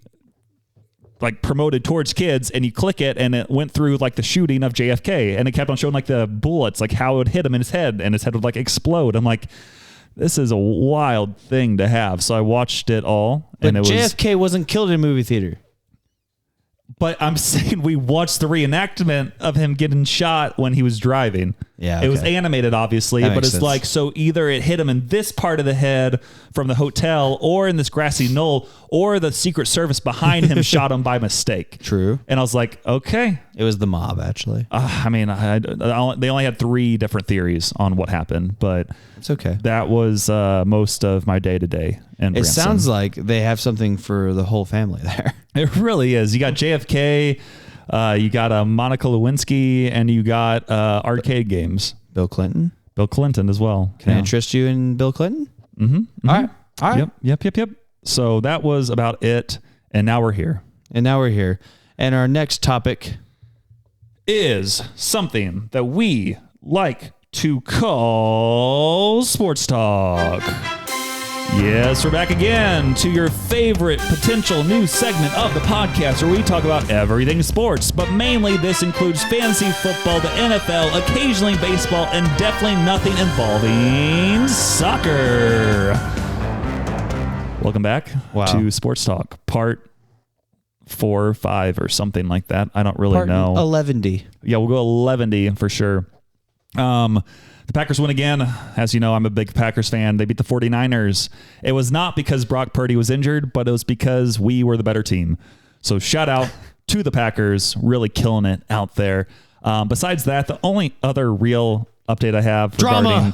like promoted towards kids, and you click it and it went through like the shooting of JFK, and it kept on showing like the bullets, like how it would hit him in his head, and his head would like explode. I'm like, this is a wild thing to have. So I watched it all. But and it JFK wasn't killed in a movie theater. But I'm saying we watched the reenactment of him getting shot when he was driving. Yeah, It was animated, obviously, That but makes it's sense. like, so either it hit him in this part of the head from the hotel or in this grassy knoll, or the Secret Service behind him shot him by mistake. True. And I was like, okay. It was the mob, actually. I mean, they only had 3 different theories on what happened, but It's okay. that was most of my day-to-day. It sounds like they have something for the whole family there. It really is. You got JFK, you got Monica Lewinsky, and you got arcade games. Bill Clinton. Bill Clinton as well. Can I interest you in Bill Clinton? Mm-hmm. All right. Yep. So that was about it. And now we're here. And our next topic Is something that we like to call sports talk. Yes, we're back again to your favorite potential new segment of the podcast where we talk about everything sports, but mainly this includes fantasy football, the NFL, occasionally baseball, and definitely nothing involving soccer. Welcome back to Sports Talk, part 4 or 5 or something like that. I don't really know. 11D. Yeah, we'll go 11D for sure. The Packers win again. As you know, I'm a big Packers fan. They beat the 49ers. It was not because Brock Purdy was injured, but it was because we were the better team. So shout out to the Packers, really killing it out there. Besides that, the only other real update I have regarding...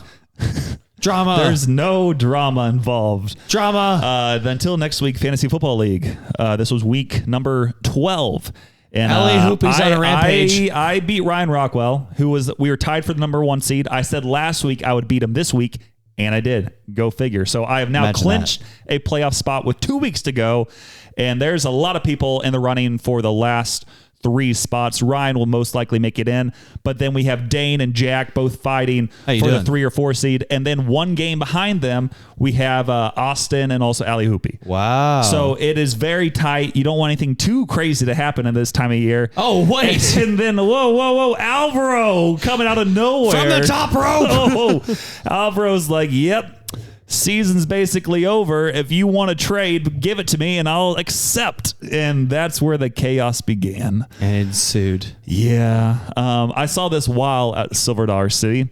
Drama. There's no drama involved. Until next week, Fantasy Football League. This was week number 12. And Hoopy's on a rampage. I beat Ryan Rockwell, we were tied for the number 1 seed. I said last week I would beat him this week, And I did. Go figure. So I have now Imagine clinched a playoff spot with 2 weeks to go. And there's a lot of people in the running for the last 3 spots. Ryan will most likely make it in, but then we have Dane and Jack both fighting for the 3 or 4 seed, and then 1 game behind them we have Austin and also Ali Hoopy. Wow! So it is very tight. You don't want anything too crazy to happen in this time of year. Oh wait! And then whoa, Alvaro coming out of nowhere From the top rope. Alvaro's like, yep. Season's basically over. If you want to trade, give it to me and I'll accept. And that's where the chaos began. And it ensued. Yeah. I saw this while at Silver Dollar City.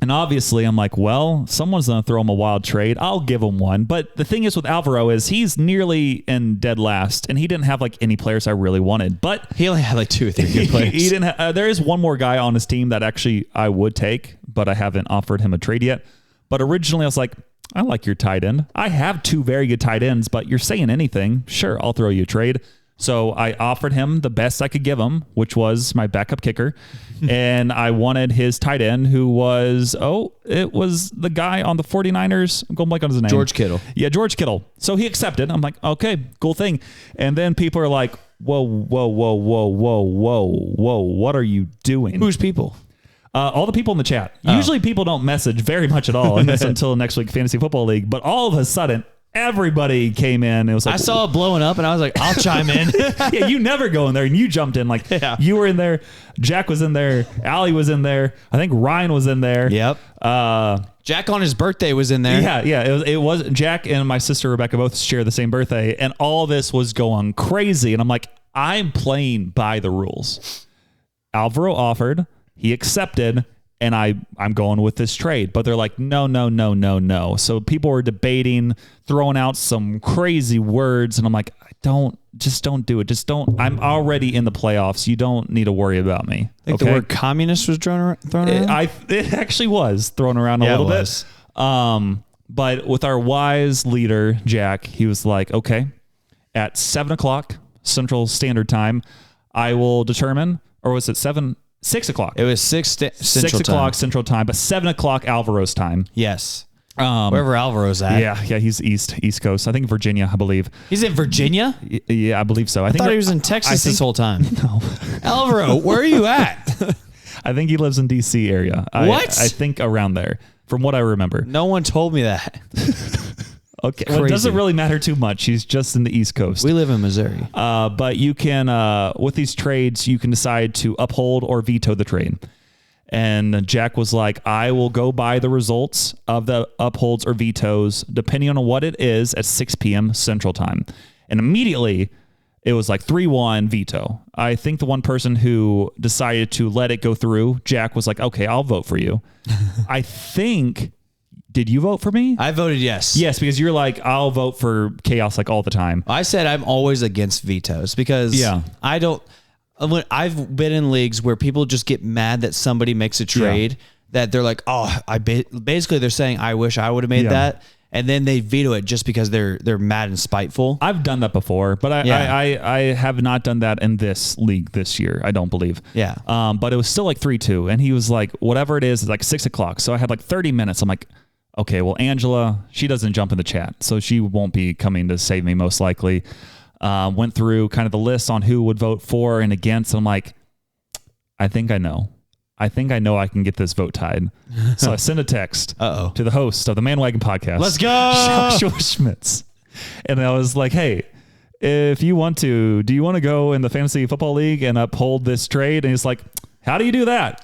And obviously I'm like, well, someone's going to throw him a wild trade. I'll give him one. But the thing is with Alvaro is he's nearly in dead last. And he didn't have like any players I really wanted. But he only had like 2 or 3 good players. He didn't there is one more guy on his team that actually I would take, but I haven't offered him a trade yet. But originally I was like, I like your tight end. I have 2 very good tight ends, but you're saying anything. Sure, I'll throw you a trade. So I offered him the best I could give him, which was my backup kicker. And I wanted his tight end, who was, it was the guy on the 49ers. I'm going blank on his name. George Kittle. Yeah, George Kittle. So he accepted. I'm like, okay, cool thing. And then people are like, whoa, what are you doing? Who's people? All the people in the chat. Usually people don't message very much at all until next week Fantasy Football League. But all of a sudden, everybody came in. It was like, I saw it blowing up and I was like, I'll chime in. yeah, you never go in there and you jumped in. Like you were in there. Jack was in there. Allie was in there. I think Ryan was in there. Yep. Jack on his birthday was in there. Yeah. It was Jack and my sister Rebecca both share the same birthday. And all this was going crazy. And I'm like, I'm playing by the rules. Alvaro offered. He accepted, and I'm going with this trade. But they're like, no. So people were debating, throwing out some crazy words, and I'm like, don't do it. I'm already in the playoffs. You don't need to worry about me. I think the word communist was thrown around. It actually was thrown around a little bit. But with our wise leader, Jack, he was like, okay, at 7:00 Central Standard Time, I will determine, or was it 6 o'clock? It was 6 o'clock Central Time, but 7:00 Alvaro's time. Yes. Wherever Alvaro's at. Yeah, he's East Coast. I think Virginia, I believe. He's in Virginia? Yeah, I believe so. I thought he was in Texas this whole time. No. Alvaro, where are you at? I think he lives in D.C. area. What? I think around there, from what I remember. No one told me that. Okay, well, it doesn't really matter too much. He's just in the East Coast. We live in Missouri. But you can, with these trades, you can decide to uphold or veto the trade. And Jack was like, I will go by the results of the upholds or vetoes, depending on what it is at 6 p.m. Central Time. And immediately, it was like 3-1 veto. I think the one person who decided to let it go through, Jack was like, okay, I'll vote for you. I think... Did you vote for me? I voted yes. Yes, because you're like, I'll vote for chaos like all the time. I said I'm always against vetoes because I don't. I've been in leagues where people just get mad that somebody makes a trade that they're like, oh, basically they're saying I wish I would have made that, and then they veto it just because they're mad and spiteful. I've done that before, but I have not done that in this league this year. I don't believe. Yeah. But it was still like 3-2, and he was like, whatever it is, it's like 6 o'clock. So I had like 30 minutes. I'm like, okay, well, Angela, she doesn't jump in the chat, so she won't be coming to save me most likely. Went through kind of the list on who would vote for and against. And I'm like, I think I know I can get this vote tied. So I sent a text to the host of the Man Wagon podcast. Let's go! Joshua Schmitz. And I was like, hey, if you want to, do you want to go in the Fantasy Football League and uphold this trade? And he's like, how do you do that?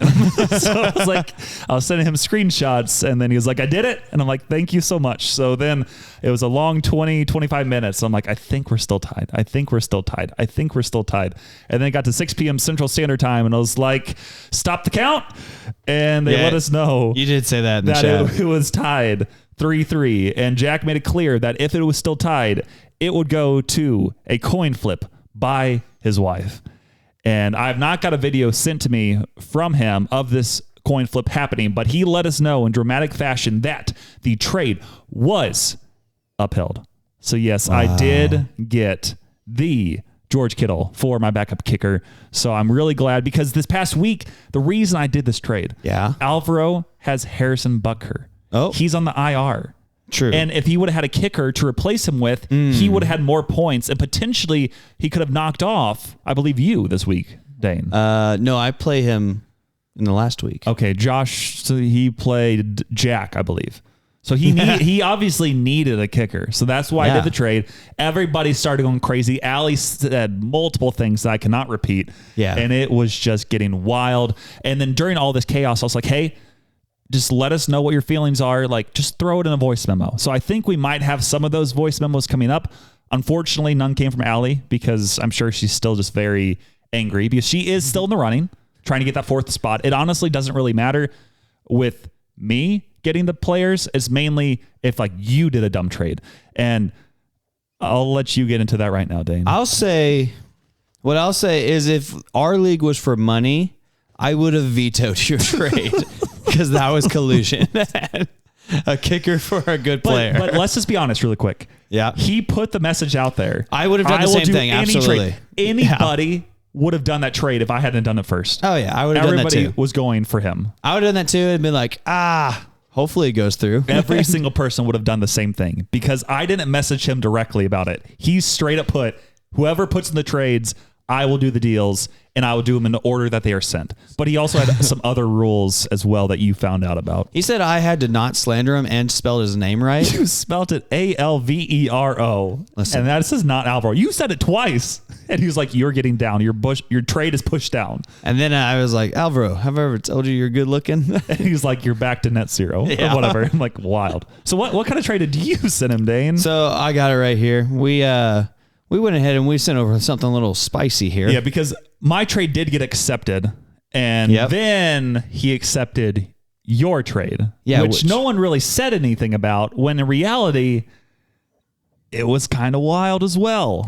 So I was like, I was sending him screenshots, and then he was like, I did it. And I'm like, thank you so much. So then it was a long 20-25 minutes. I'm like, I think we're still tied. And then it got to 6 p.m. Central Standard Time, and I was like, stop the count. And they let us know. You did say that in the chat. It was tied 3-3. And Jack made it clear that if it was still tied, it would go to a coin flip by his wife. And I've not got a video sent to me from him of this coin flip happening, but he let us know in dramatic fashion that the trade was upheld. So yes, I did get the George Kittle for my backup kicker. So I'm really glad, because this past week, the reason I did this trade, Alvaro has Harrison Butker. He's on the IR. True. And if he would have had a kicker to replace him with, he would have had more points, and potentially he could have knocked off, I believe, you this week, Dane. No, I play him in the last week. Okay, Josh, so he played Jack, I believe. So he obviously needed a kicker. So that's why I did the trade. Everybody started going crazy. Allie said multiple things that I cannot repeat. Yeah. And it was just getting wild. And then during all this chaos, I was like, hey, just let us know what your feelings are. Like, just throw it in a voice memo. So I think we might have some of those voice memos coming up. Unfortunately, none came from Allie because I'm sure she's still just very angry because she is still in the running, trying to get that 4th spot. It honestly doesn't really matter with me getting the players. It's mainly if like you did a dumb trade. And I'll let you get into that right now, Dane. What I'll say is if our league was for money, I would have vetoed your trade because that was collusion. A kicker for a good player. But let's just be honest really quick. Yeah. He put the message out there. I would have done the same thing. Absolutely. Anybody would have done that trade if I hadn't done it first. Oh yeah. I would have done that too. Everybody was going for him. I would have done that too and been like, hopefully it goes through. Every single person would have done the same thing because I didn't message him directly about it. He straight up put, whoever puts in the trades, I will do the deals and I will do them in the order that they are sent. But he also had some other rules as well that you found out about. He said I had to not slander him and spell his name right. You spelled it Alvero. Listen. And that is not Alvaro. You said it twice. And he was like, you're getting down. Your trade is pushed down. And then I was like, Alvaro, have I ever told you you're good looking? And he's like, you're back to net zero or whatever. I'm like, wild. So what kind of trade did you send him, Dane? So I got it right here. We went ahead and we sent over something a little spicy here. Yeah, because my trade did get accepted. And then he accepted your trade, which no one really said anything about, when in reality, it was kind of wild as well.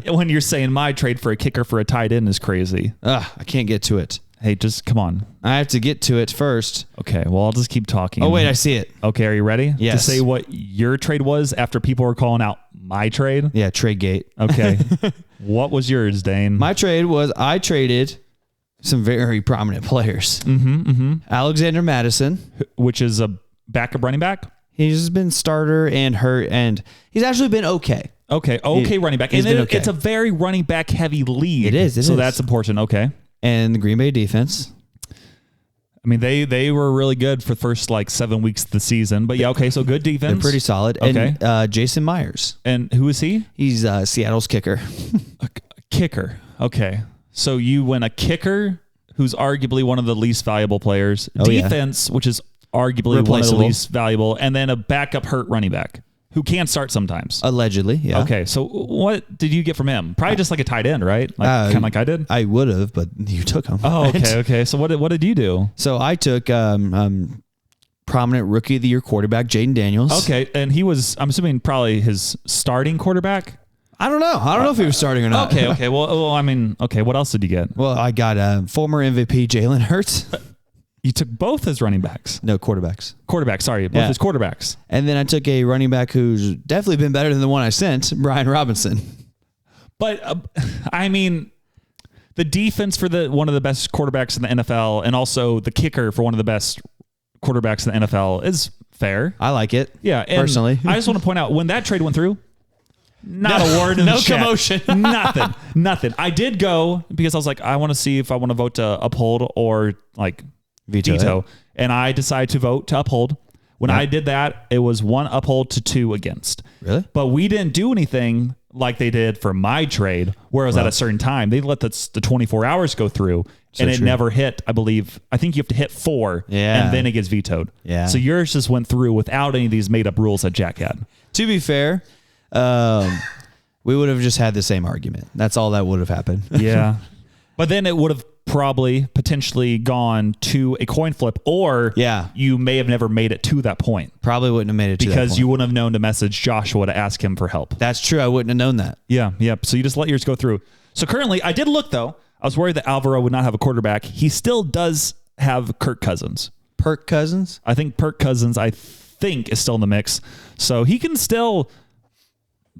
When you're saying my trade for a kicker for a tight end is crazy. I can't get to it. Hey, just come on. I have to get to it first. Okay, well, I'll just keep talking. Oh, wait, I see it. Okay, are you ready? Yes. To say what your trade was after people were calling out my trade? Yeah, trade gate. Okay. What was yours, Dane? My trade was I traded some very prominent players. Alexander Madison. Which is a backup running back? He's been starter and hurt, and he's actually been okay. Okay, running back. He's And been okay. It's a very running back heavy league. It is. So that's important. Okay. And the Green Bay defense. I mean, they were really good for the first like 7 weeks of the season. But yeah, okay, so good defense. They're pretty solid. Okay. And Jason Myers. And who is he? He's Seattle's kicker. A kicker. Okay. So you win a kicker who's arguably one of the least valuable players. Defense, which is arguably one of the least valuable. And then a backup hurt running back who can start sometimes. Allegedly, yeah. Okay, so what did you get from him? Probably just like a tight end, right? Like kind of like I did? I would have, but you took him. Oh, okay. So what did you do? So I took prominent Rookie of the Year quarterback, Jaden Daniels. Okay, and he was, I'm assuming, probably his starting quarterback? I don't know. I don't know if he was starting or not. Okay. Well, I mean, okay, what else did you get? Well, I got former MVP Jalen Hurts. You took both his running backs. No, quarterbacks. Both his quarterbacks. And then I took a running back who's definitely been better than the one I sent, Brian Robinson. But, I mean, the defense for one of the best quarterbacks in the NFL and also the kicker for one of the best quarterbacks in the NFL is fair. I like it. Yeah. Personally. I just want to point out, when that trade went through, not a word in the chat. Commotion. Nothing. I did go because I was like, I want to see if I want to vote to uphold or like veto. And I decided to vote to uphold. When I did that, it was 1 uphold to 2 against. Really? But we didn't do anything like they did for my trade, where it was at a certain time. They let the 24 hours go through, and it never hit, I believe. I think you have to hit 4, and then it gets vetoed. Yeah. So yours just went through without any of these made-up rules that Jack had. To be fair, we would have just had the same argument. That's all that would have happened. Yeah. But then it would have probably potentially gone to a coin flip, or you may have never made it to that point. Probably wouldn't have made it to that because point. you wouldn't have known to message Joshua to ask him for help. That's true. I wouldn't have known that. Yeah. So you just let yours go through. So currently, I did look, though. I was worried that Alvaro would not have a quarterback. He still does have Kirk Cousins. Perk Cousins? I think Kirk Cousins, is still in the mix. So he can still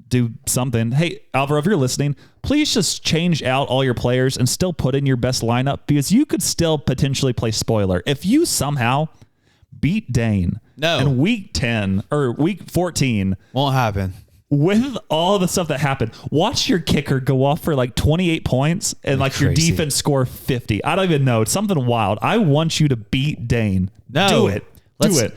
do something. Hey, Alvaro, if you're listening, please just change out all your players and still put in your best lineup, because you could still potentially play spoiler. If you somehow beat Dane No. And week 10 or week 14, Won't happen. with all the stuff that happened, watch your kicker go off for like 28 points and like your Crazy. defense score 50. I don't even know. It's something wild. I want you to beat Dane. No. Do it. Let's- Do it.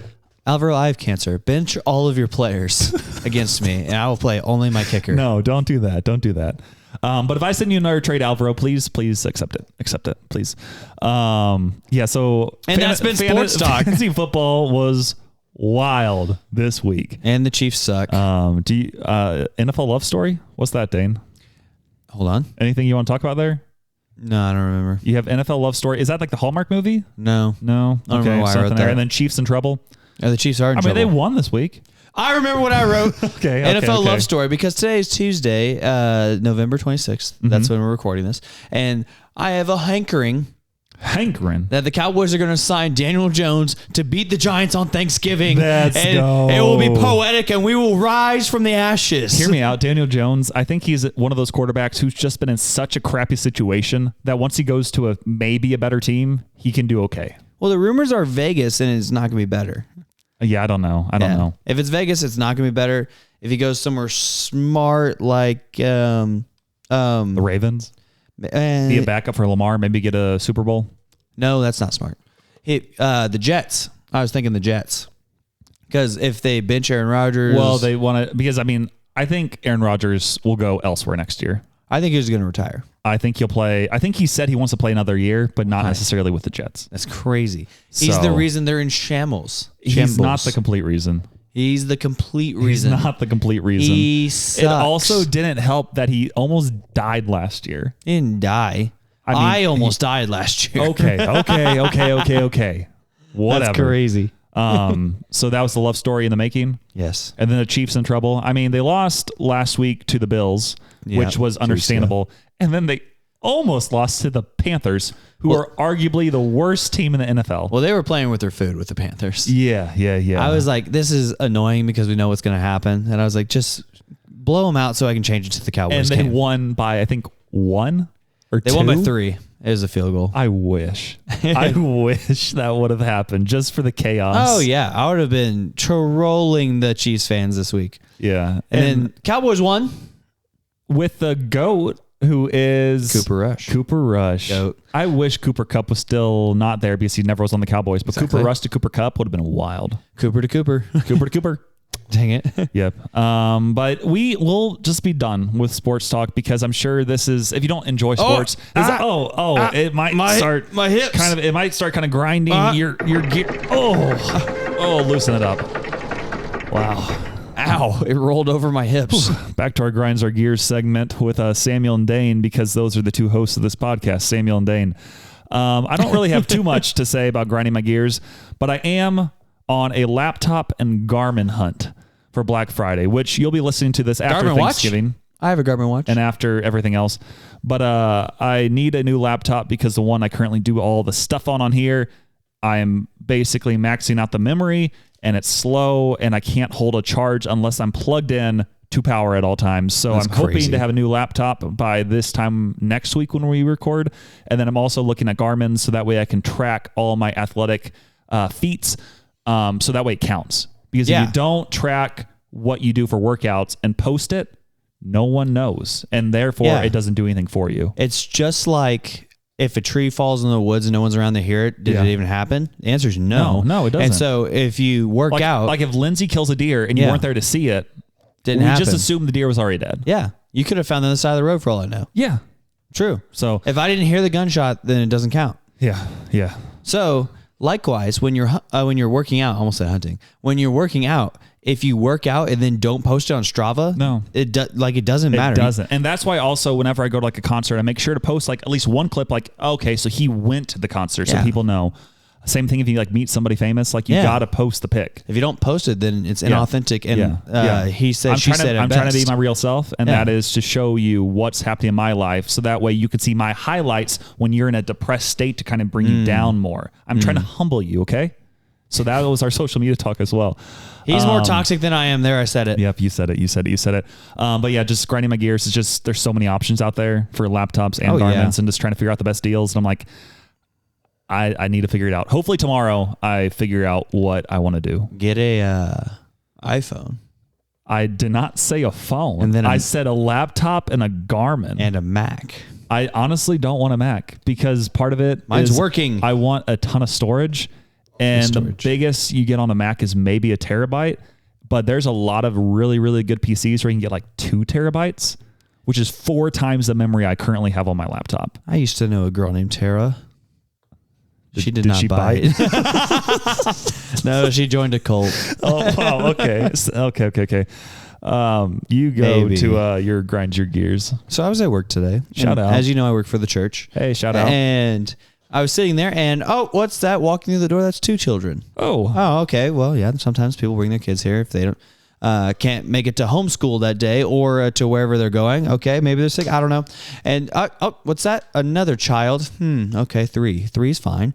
Alvaro, I have cancer. Bench all of your players against me, and I will play only my kicker. No, don't do that. Don't do that. But if I send you another trade, Alvaro, please accept it. Accept it, please. Yeah. So, And that's been sports talk. Fantasy football was wild this week. And the Chiefs suck. Do you, NFL love story? What's that, Dane? Hold on. Anything you want to talk about there? No, I don't remember. You have NFL love story. Is that like the Hallmark movie? No. No. I don't remember why I something wrote there. that. And then Chiefs in trouble. Oh, the Chiefs are in I mean, trouble. they won this week. I remember what I wrote. Okay. NFL love story, because today is Tuesday, November 26th. That's when we're recording this. And I have a hankering that the Cowboys are going to sign Daniel Jones to beat the Giants on Thanksgiving. Let's go. It will be poetic, and we will rise from the ashes. Hear me out. Daniel Jones, I think he's one of those quarterbacks who's just been in such a crappy situation that once he goes to maybe a better team, he can do okay. Well, the rumors are Vegas, and it's not going to be better. Yeah, I don't know. I don't know. If it's Vegas, it's not going to be better. If he goes somewhere smart like The Ravens, be a backup for Lamar, maybe get a Super Bowl. No, that's not smart. The Jets. I was thinking the Jets. Because if they bench Aaron Rodgers. Well, they want to, because I mean, I think Aaron Rodgers will go elsewhere next year. I think he's going to retire. I think he'll play. I think he said he wants to play another year, but not necessarily with the Jets. That's crazy. He's So- the reason they're in shambles. He's not the complete reason. He's the complete reason. He's not the complete reason. He sucks. It also didn't help that he almost died last year. He didn't die. I mean, I almost died last year. Okay. Whatever. That's crazy. So that was the love story in the making. Yes. And then the Chiefs in trouble. I mean, they lost last week to the Bills, which was understandable. And then they almost lost to the Panthers, who are arguably the worst team in the NFL. Well, they were playing with their food with the Panthers. Yeah. I was like, this is annoying because we know what's going to happen. And I was like, just blow them out so I can change it to the Cowboys. and they game. won by, I think, 1 or 2. They won by 3. It was a field goal. I wish. I wish that would have happened just for the chaos. Oh, yeah. I would have been trolling the Chiefs fans this week. Yeah. And then Cowboys won. With the GOAT, who is Cooper Rush. Goat. I wish Cooper Kupp was still not there because he never was on the Cowboys. But Exactly. Cooper Rush to Cooper Kupp would have been wild. Cooper to Cooper. Cooper to Cooper. Dang it. Yep. But we will just be done with sports talk because I'm sure this is, if you don't enjoy sports, it might start my hips. it might start kind of grinding your gear. Loosen it up. Wow. Ow. It rolled over my hips. Back to our Grinds Our Gears segment with Samuel and Dane, because those are the two hosts of this podcast, Samuel and Dane. I don't really have too much to say about grinding my gears, but I am on a laptop and Garmin hunt for Black Friday, which you'll be listening to this after Garmin Thanksgiving. watch? I have a Garmin watch. And after everything else. But I need a new laptop because the one I currently do all the stuff on here, I am basically maxing out the memory and it's slow and I can't hold a charge unless I'm plugged in to power at all times. So That's I'm hoping crazy. to have a new laptop by this time next week when we record. And then I'm also looking at Garmin so that way I can track all my athletic feats. So that way it counts. Because if you don't track what you do for workouts and post it, no one knows. And therefore it doesn't do anything for you. It's just like if a tree falls in the woods and no one's around to hear it, did it even happen? The answer is no. No, it doesn't. And so if you work out. Like if Lindsay kills a deer and you weren't there to see it, didn't we happen. just assumed the deer was already dead. Yeah. You could have found it on the side of the road for all I know. Yeah. True. So if I didn't hear the gunshot, then it doesn't count. Yeah. So likewise, when you're working out, almost said hunting, when you're working out, if you work out and then don't post it on Strava, it doesn't matter. It doesn't. And that's why also whenever I go to like a concert, I make sure to post like at least one clip, like, okay, so he went to the concert so people know. Same thing if you like meet somebody famous, like you got to post the pic. If you don't post it, then it's inauthentic. And he said, she said, I'm trying to be my real self. And that is to show you what's happening in my life. So that way you can see my highlights when you're in a depressed state to kind of bring you down more. I'm trying to humble you. Okay. So that was our social media talk as well. He's more toxic than I am. There, I said it. Yep, you said it. But yeah, just grinding my gears is just, there's so many options out there for laptops and Garmins and just trying to figure out the best deals. And I'm like, I need to figure it out. Hopefully tomorrow I figure out what I want to do. Get a iPhone. I did not say a phone. And then I said a laptop and a Garmin. And a Mac. I honestly don't want a Mac because part of it Mine's working. I want a ton of storage. And the biggest you get on the Mac is maybe a terabyte. But there's a lot of really, really good PCs where you can get like 2 terabytes, which is 4 times the memory I currently have on my laptop. I used to know a girl named Tara. She did not buy it. No, she joined a cult. Oh, wow. Okay. Okay. You go to your grind your gears. So I was at work today. Shout out. As you know, I work for the church. Hey, shout out. And I was sitting there and, what's that? Walking through the door, that's 2 children. Oh, okay. Well, yeah, sometimes people bring their kids here if they don't can't make it to homeschool that day or to wherever they're going. Okay, maybe they're sick. I don't know. And, what's that? Another child. Okay, 3. 3's fine.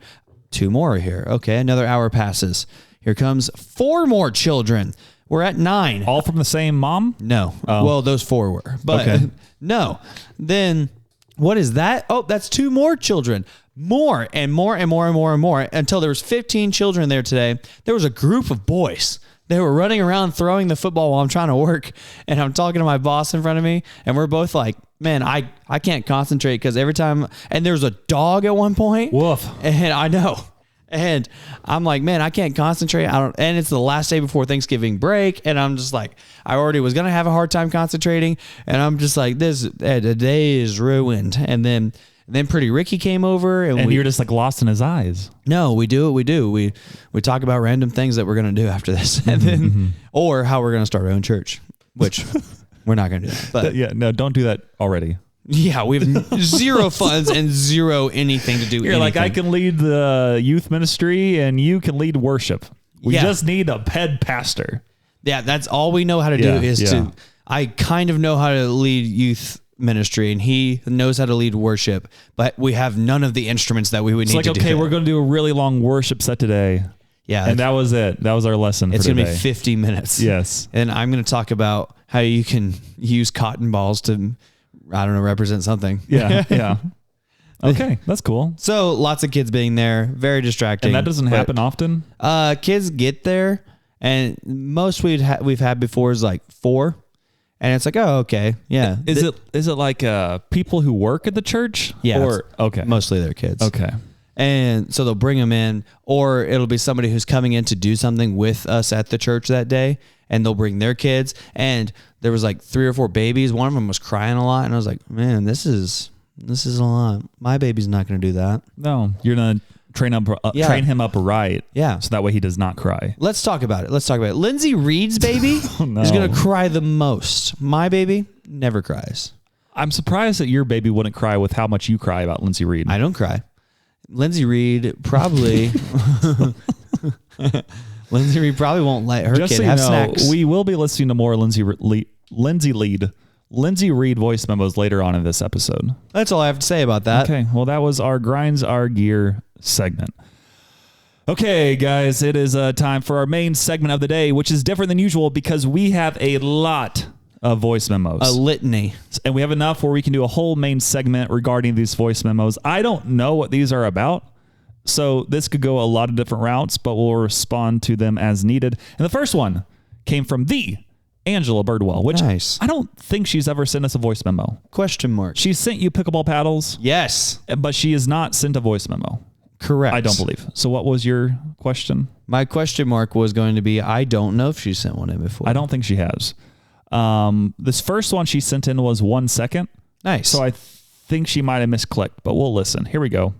2 more are here. Okay, another hour passes. Here comes 4 more children. We're at 9. All from the same mom? No. Oh. Well, those 4 were. But okay. No. Then what is that? Oh, that's 2 more children. More and more and more and more and more until there was 15 children there today. There was a group of boys. They were running around throwing the football while I'm trying to work. And I'm talking to my boss in front of me. And we're both like, man, I can't concentrate because every time. And there was a dog at one point. Woof. And I know. And I'm like, man, I can't concentrate. And it's the last day before Thanksgiving break. And I'm just like, I already was going to have a hard time concentrating. And I'm just like, the day is ruined. And then Pretty Ricky came over. And you're just like lost in his eyes. No, we do what we do. We talk about random things that we're going to do after this. And then, or how we're going to start our own church, which we're not going to do that. But yeah, no, don't do that already. Yeah, we have 0 funds and 0 anything to do. You're like, I can lead the youth ministry and you can lead worship. We just need a head pastor. Yeah, that's all we know how to do to. I kind of know how to lead youth ministry and he knows how to lead worship, but we have none of the instruments that we would need to do. Okay, we're going to do a really long worship set today. Yeah. And that was it. That was our lesson. It's going to be 50 minutes. Yes. And I'm going to talk about how you can use cotton balls to, I don't know, represent something. Yeah. Yeah. Okay. That's cool. So lots of kids being there, very distracting. And that doesn't happen often? Kids get there and most we've had before is like 4. And it's like, oh, okay. Yeah. Is it like people who work at the church? Yeah. Or, okay. Mostly they're kids. Okay. And so they'll bring them in, or it'll be somebody who's coming in to do something with us at the church that day, and they'll bring their kids. And there was like 3 or 4 babies. One of them was crying a lot, and I was like, man, this is a lot. My baby's not going to do that. No, you're going to train him up right. Yeah. So that way he does not cry. Let's talk about it. Lindsay Reed's baby is going to cry the most. My baby never cries. I'm surprised that your baby wouldn't cry with how much you cry about Lindsay Reed. I don't cry. Lindsay Reed probably won't let her Just kid so have you know, snacks. We will be listening to more Lindsay Reed voice memos later on in this episode. That's all I have to say about that. Okay, well, that was our Grinds Our Gear segment. Okay, guys, it is time for our main segment of the day, which is different than usual because we have a lot of voice memos. A litany. And we have enough where we can do a whole main segment regarding these voice memos. I don't know what these are about, so this could go a lot of different routes, but we'll respond to them as needed. And the first one came from the Angela Birdwell, which nice. I don't think she's ever sent us a voice memo. Question mark. She sent you pickleball paddles. Yes. But she has not sent a voice memo. Correct. I don't believe. So what was your question? My question mark was going to be, I don't know if she sent one in before. I don't think she has. This first one she sent in was 1 second. Nice. So I think she might have misclicked, but we'll listen. Here we go.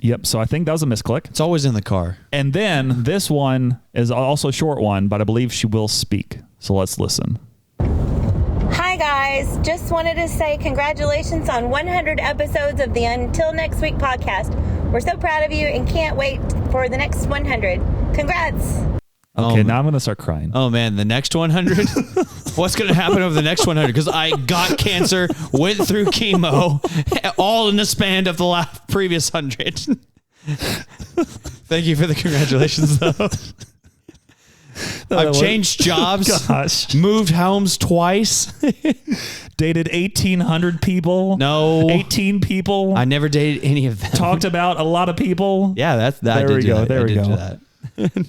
Yep. So I think that was a misclick. It's always in the car. And then this one is also a short one, but I believe she will speak. So let's listen. Hi guys, just wanted to say congratulations on 100 episodes of the Until Next Week podcast. We're so proud of you and can't wait for the next 100. Congrats. Okay, now I'm going to start crying. Oh man, the next 100? What's going to happen over the next 100? Because I got cancer, went through chemo, all in the span of the previous 100. Thank you for the congratulations though. I've changed jobs, moved homes twice. dated 1,800 people. No. 18 people. I never dated any of them. Talked about a lot of people. Yeah, that's that. There we go. There we go. Do that.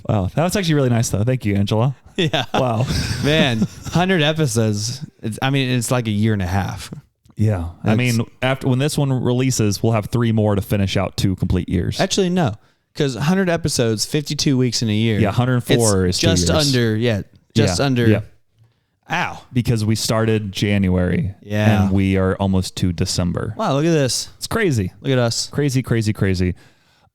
Wow, that was actually really nice, though. Thank you, Angela. Yeah. Wow. Man, 100 episodes. It's like a year and a half. Yeah. I mean, after when this one releases, we'll have 3 more to finish out 2 complete years. Actually, no. Because 100 episodes, 52 weeks in a year. Yeah, 104 is 2 years. Just under. Yeah. Just under. Yeah. Ow. Because we started January. Yeah. And we are almost to December. Wow, look at this. It's crazy. Look at us. Crazy, crazy, crazy.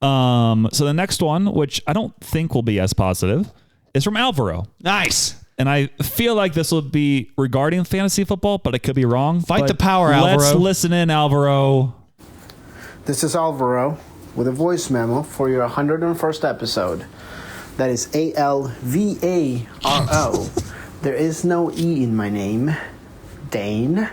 So the next one, which I don't think will be as positive, is from Alvaro. Nice. And I feel like this will be regarding fantasy football, but I could be wrong. Fight But the power, Alvaro. Let's listen in, Alvaro. This is Alvaro with a voice memo for your 101st episode. That is ALVARO. There is no E in my name. Dane.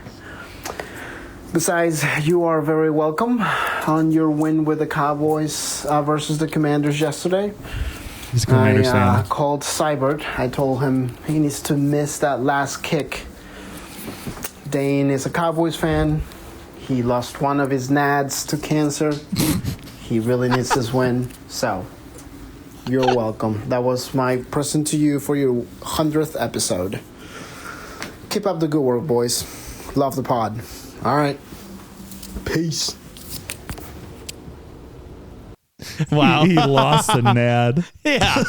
Besides, you are very welcome on your win with the Cowboys versus the Commanders yesterday. He's a Commanders fan. Called Cybert. I told him he needs to miss that last kick. Dane is a Cowboys fan. He lost one of his nads to cancer. He really needs this win. So, you're welcome. That was my present to you for your 100th episode. Keep up the good work, boys. Love the pod. All right. Peace. Wow. He lost a nad. Yeah.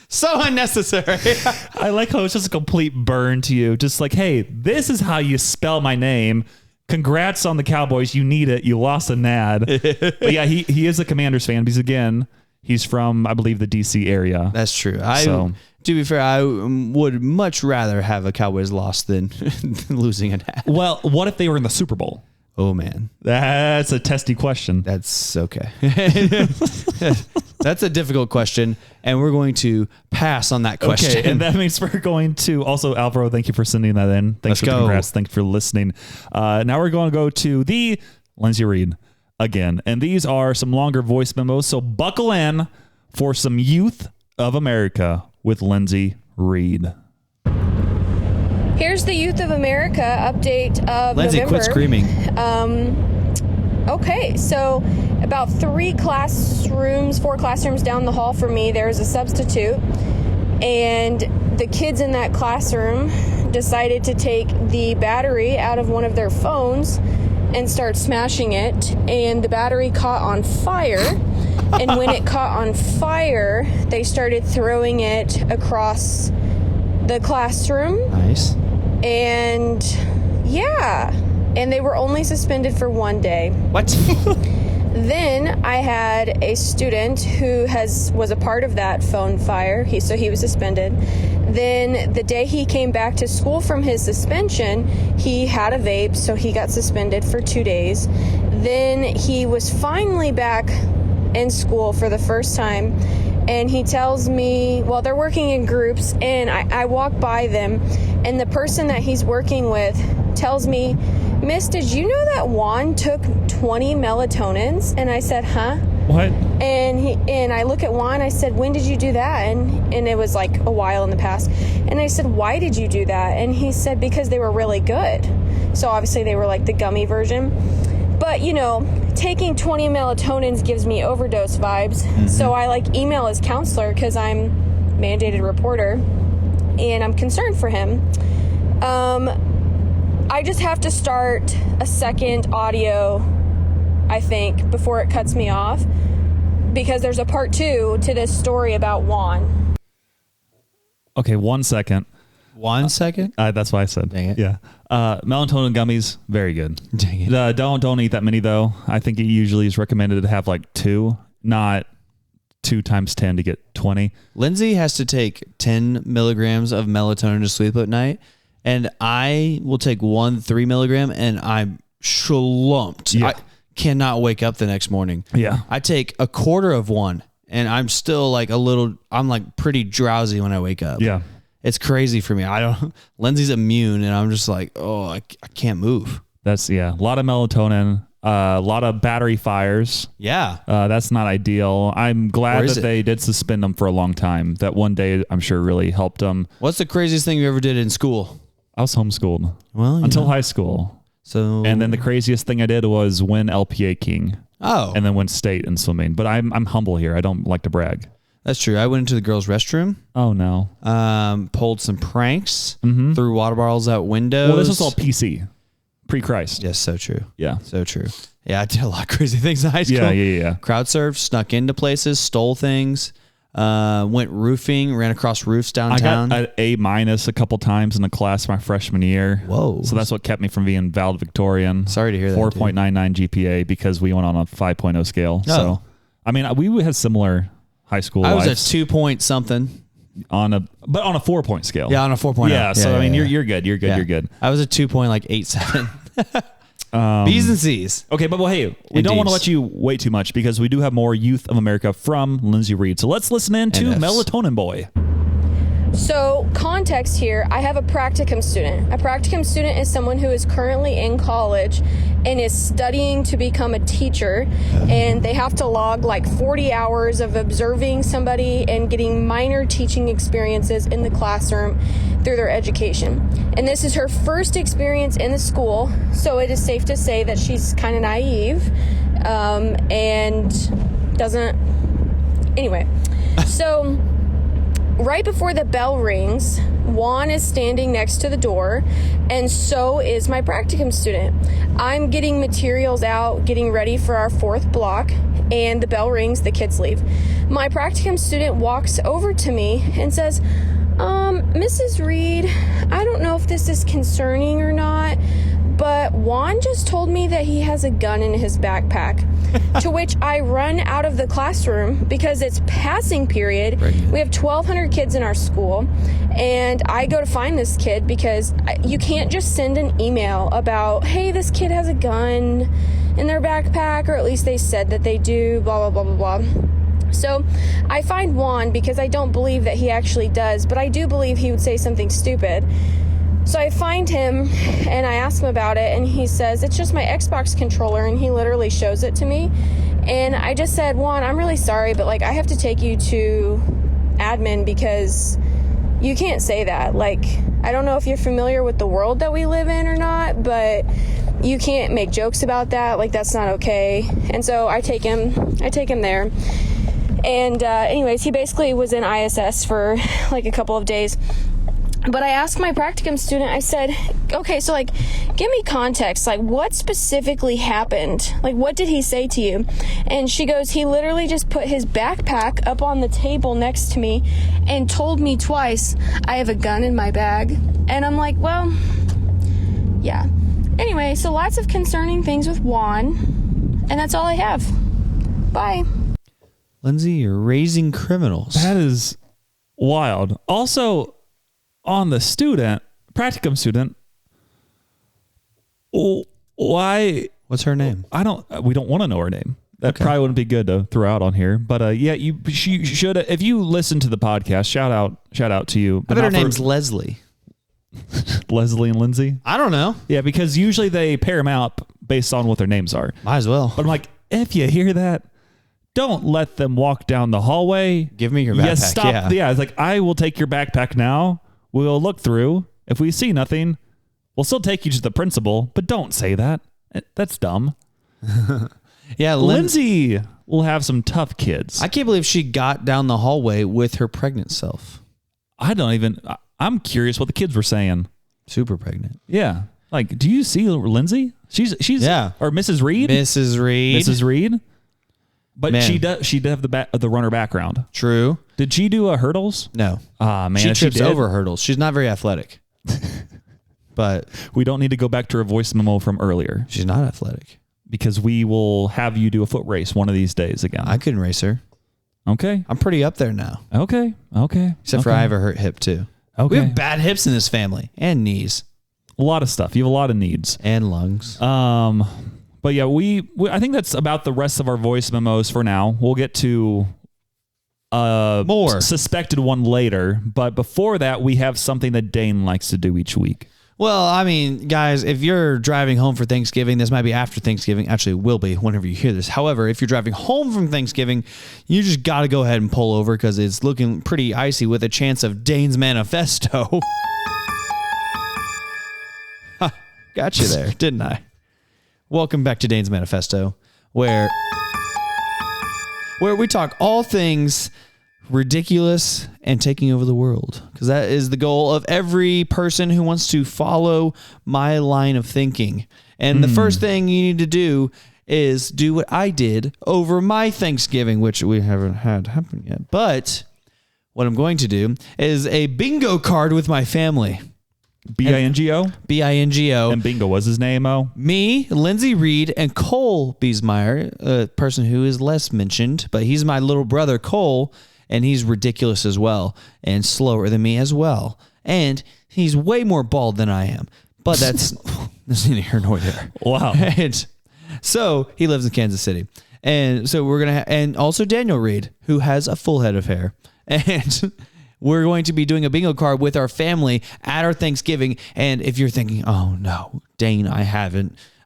So unnecessary. I like how it's just a complete burn to you. Just like, hey, this is how you spell my name. Congrats on the Cowboys. You need it. You lost a nad. But yeah, he is a Commanders fan because, again, he's from, I believe, the D.C. area. That's true. To be fair, I would much rather have a Cowboys loss than losing a nad. Well, what if they were in the Super Bowl? Oh, man. That's a testy question. That's okay. That's a difficult question, and we're going to pass on that question. Okay, and that means we're going to also, Alvaro, thank you for sending that in. Thanks for the congrats. Thank you for listening. Now we're going to go to the Lindsay Reed again, and these are some longer voice memos, so buckle in for some Youth of America with Lindsay Reed. Here's the Youth of America update of Lindsay, November. quit screaming. Okay, so about 4 classrooms down the hall from me, there's a substitute, and the kids in that classroom decided to take the battery out of one of their phones and start smashing it, and the battery caught on fire. And when it caught on fire, they started throwing it across the classroom. Nice. And yeah, and they were only suspended for 1 day. What? Then I had a student who was a part of that phone fire. So he was suspended. Then the day he came back to school from his suspension, he had a vape, so he got suspended for 2 days. Then he was finally back in school for the first time, and he tells me, well, they're working in groups, and I walk by them, and the person that he's working with tells me, Miss, did you know that Juan took 20 melatonins? And I said, huh? What? And I look at Juan, I said, when did you do that? And it was like a while in the past. And I said, why did you do that? And he said, because they were really good. So obviously they were like the gummy version. But, taking 20 melatonins gives me overdose vibes. Mm-hmm. So I email his counselor because I'm mandated reporter and I'm concerned for him. I just have to start a second audio, I think, before it cuts me off, because there's a part 2 to this story about Juan. Okay, 1 second. 1 second? That's what I said. Dang it. Yeah. Melatonin gummies, very good. Dang it. Don't eat that many, though. I think it usually is recommended to have 2, not 2 times 10 to get 20. Lindsay has to take 10 milligrams of melatonin to sleep at night, and I will take 1 3 milligram, and I'm slumped. Yeah. I cannot wake up the next morning. Yeah. I take a quarter of 1, and I'm still I'm pretty drowsy when I wake up. Yeah. It's crazy for me. Lindsay's immune, and I'm just like, I can't move. That's, a lot of melatonin, a lot of battery fires. Yeah. That's not ideal. I'm glad that they did suspend them for a long time. That 1 day, I'm sure, really helped them. What's the craziest thing you ever did in school? I was homeschooled. Well, until high school. So, and then the craziest thing I did was win LPA King. Oh. And then win state in swimming. But I'm humble here. I don't like to brag. That's true. I went into the girls' restroom. Oh, no. Pulled some pranks. Threw water bottles out windows. Well, this was all PC. Pre-Christ. Yes, so true. Yeah. So true. Yeah, I did a lot of crazy things in high school. Yeah. Crowd surfed, snuck into places, stole things, went roofing, ran across roofs downtown. I got an A- a couple times in a class my freshman year. Whoa. So that's what kept me from being valedictorian. Sorry to hear that. 4.99 GPA because we went on a 5.0 scale. Oh. So, I mean, we had similar high school I was lives. at 2 point something. On a 4-point scale. Yeah, on a 4.0. Yeah, so I mean, you're good. You're good. I was at 2.87. B's and C's. Okay, but hey, we don't want to let you wait too much because we do have more Youth of America from Lindsay Reed. So let's listen in to Melatonin Boy. So, context here, I have a practicum student. A practicum student is someone who is currently in college and is studying to become a teacher, and they have to log like 40 hours of observing somebody and getting minor teaching experiences in the classroom through their education. And this is her first experience in the school, so it is safe to say that she's kind of naive and doesn't... Anyway, so... Right before the bell rings, Juan is standing next to the door, and so is my practicum student. I'm getting materials out, getting ready for our fourth block, and the bell rings, the kids leave. My practicum student walks over to me and says, Mrs. Reed, I don't know if this is concerning or not, but Juan just told me that he has a gun in his backpack. To which I run out of the classroom because it's passing period. We have 1,200 kids in our school, and I go to find this kid because you can't just send an email about, hey, this kid has a gun in their backpack, or at least they said that they do, blah, blah, blah, blah, blah. So I find Juan because I don't believe that he actually does, but I do believe he would say something stupid. So I find him and I ask him about it, and he says, it's just my Xbox controller, and he literally shows it to me. And I just said, Juan, I'm really sorry, but like I have to take you to admin because you can't say that. Like, I don't know if you're familiar with the world that we live in or not, but you can't make jokes about that. Like, that's not okay. And so I take him there. And anyways, he basically was in ISS for like a couple of days. But I asked my practicum student, I said, okay, so like, give me context. Like, what specifically happened? Like, what did he say to you? And she goes, he literally just put his backpack up on the table next to me and told me twice, I have a gun in my bag. And I'm like, well, yeah. Anyway, so lots of concerning things with Juan. And that's all I have. Bye. Lindsay, you're raising criminals. That is wild. Also, on the practicum student, why? What's her name? We don't want to know her name. That probably wouldn't be good to throw out on here. But yeah, she should. If you listen to the podcast, shout out to you. I bet her name's Leslie. Leslie and Lindsay. I don't know. Yeah, because usually they pair them out based on what their names are. Might as well. But I'm like, if you hear that, don't let them walk down the hallway. Give me your backpack. Yes, stop. Yeah, it's like, I will take your backpack now. We'll look through. If we see nothing, we'll still take you to the principal, but don't say that. That's dumb. Yeah, Lindsay will have some tough kids. I can't believe she got down the hallway with her pregnant self. I'm curious what the kids were saying. Super pregnant. Yeah. Like, do you see Lindsay? She's yeah. Or Mrs. Reed? Mrs. Reed. But Man. she did have the runner background. True. Did she do hurdles? No. Ah, man. She trips over hurdles. She's not very athletic. But we don't need to go back to her voice memo from earlier. She's not athletic. Because we will have you do a foot race one of these days again. I couldn't race her. Okay. I'm pretty up there now. Okay. Except for I have a hurt hip too. Okay. We have bad hips in this family and knees. A lot of stuff. You have a lot of needs. And lungs. But yeah, I think that's about the rest of our voice memos for now. We'll get to more suspected one later. But before that, we have something that Dane likes to do each week. Well, I mean, guys, if you're driving home for Thanksgiving, this might be after Thanksgiving. Actually, it will be whenever you hear this. However, if you're driving home from Thanksgiving, you just got to go ahead and pull over because it's looking pretty icy with a chance of Dane's Manifesto. Got you there, didn't I? Welcome back to Dane's Manifesto, where we talk all things ridiculous and taking over the world, because that is the goal of every person who wants to follow my line of thinking. And the first thing you need to do is do what I did over my Thanksgiving, which we haven't had happen yet. But what I'm going to do is a bingo card with my family. B-I-N-G-O? B-I-N-G-O. And bingo was his name, Me, Lindsay Reed, and Cole Biesmeyer, a person who is less mentioned, but he's my little brother, Cole, and he's ridiculous as well, and slower than me as well. And he's way more bald than I am. But that's neither here nor there. Wow. And so he lives in Kansas City. And so we're going to, and also Daniel Reed, who has a full head of hair. And we're going to be doing a bingo card with our family at our Thanksgiving. And if you're thinking, oh no, Dane, I have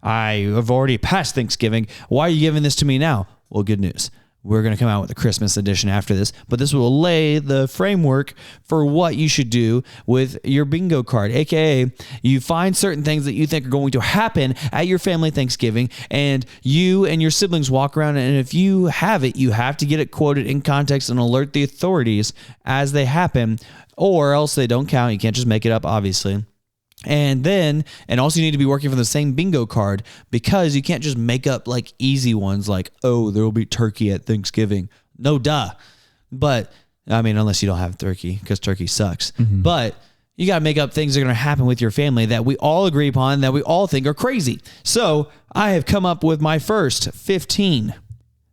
already passed Thanksgiving. Why are you giving this to me now? Well, good news. We're going to come out with a Christmas edition after this, but this will lay the framework for what you should do with your bingo card, aka you find certain things that you think are going to happen at your family Thanksgiving, and you and your siblings walk around, and if you have it, you have to get it quoted in context and alert the authorities as they happen, or else they don't count. You can't just make it up, obviously. And also you need to be working for the same bingo card, because you can't just make up like easy ones like, oh, there will be turkey at Thanksgiving. No, duh. But I mean, unless you don't have turkey, because turkey sucks. Mm-hmm. But you got to make up things that are going to happen with your family that we all agree upon, that we all think are crazy. So I have come up with my first 15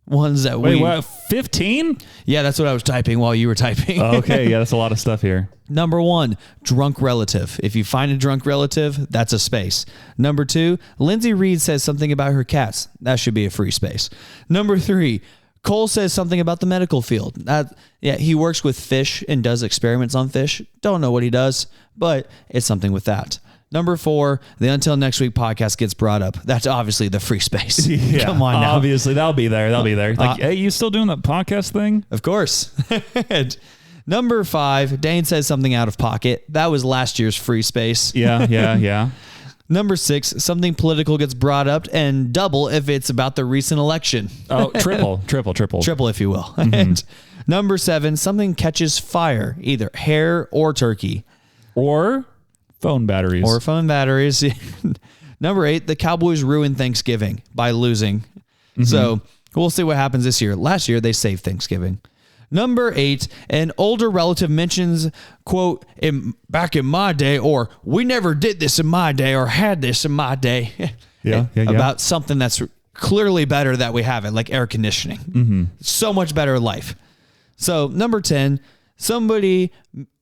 ones that Wait, what? 15? Yeah, that's what I was typing while you were typing. Okay, yeah, that's a lot of stuff here. Number 1, drunk relative. If you find a drunk relative, that's a space. Number 2, Lindsay Reed says something about her cats. That should be a free space. Number 3, Cole says something about the medical field. He works with fish and does experiments on fish. Don't know what he does, but it's something with that. Number 4, the Until Next Week podcast gets brought up. That's obviously the free space. Yeah, come on now. Obviously, that'll be there. Like, hey, you still doing that podcast thing? Of course. And number 5, Dane says something out of pocket. That was last year's free space. Yeah. Number 6, something political gets brought up, and double if it's about the recent election. Oh, triple. Triple, if you will. Mm-hmm. And number 7, something catches fire, either hair or turkey. Or phone batteries. Number 8, the Cowboys ruined Thanksgiving by losing. Mm-hmm. So we'll see what happens this year. Last year, they saved Thanksgiving. Number 8, an older relative mentions, quote, back in my day, or we never did this in my day, or had this in my day. Yeah. About something that's clearly better that we have it, like air conditioning. Mm-hmm. So much better life. So number 10, somebody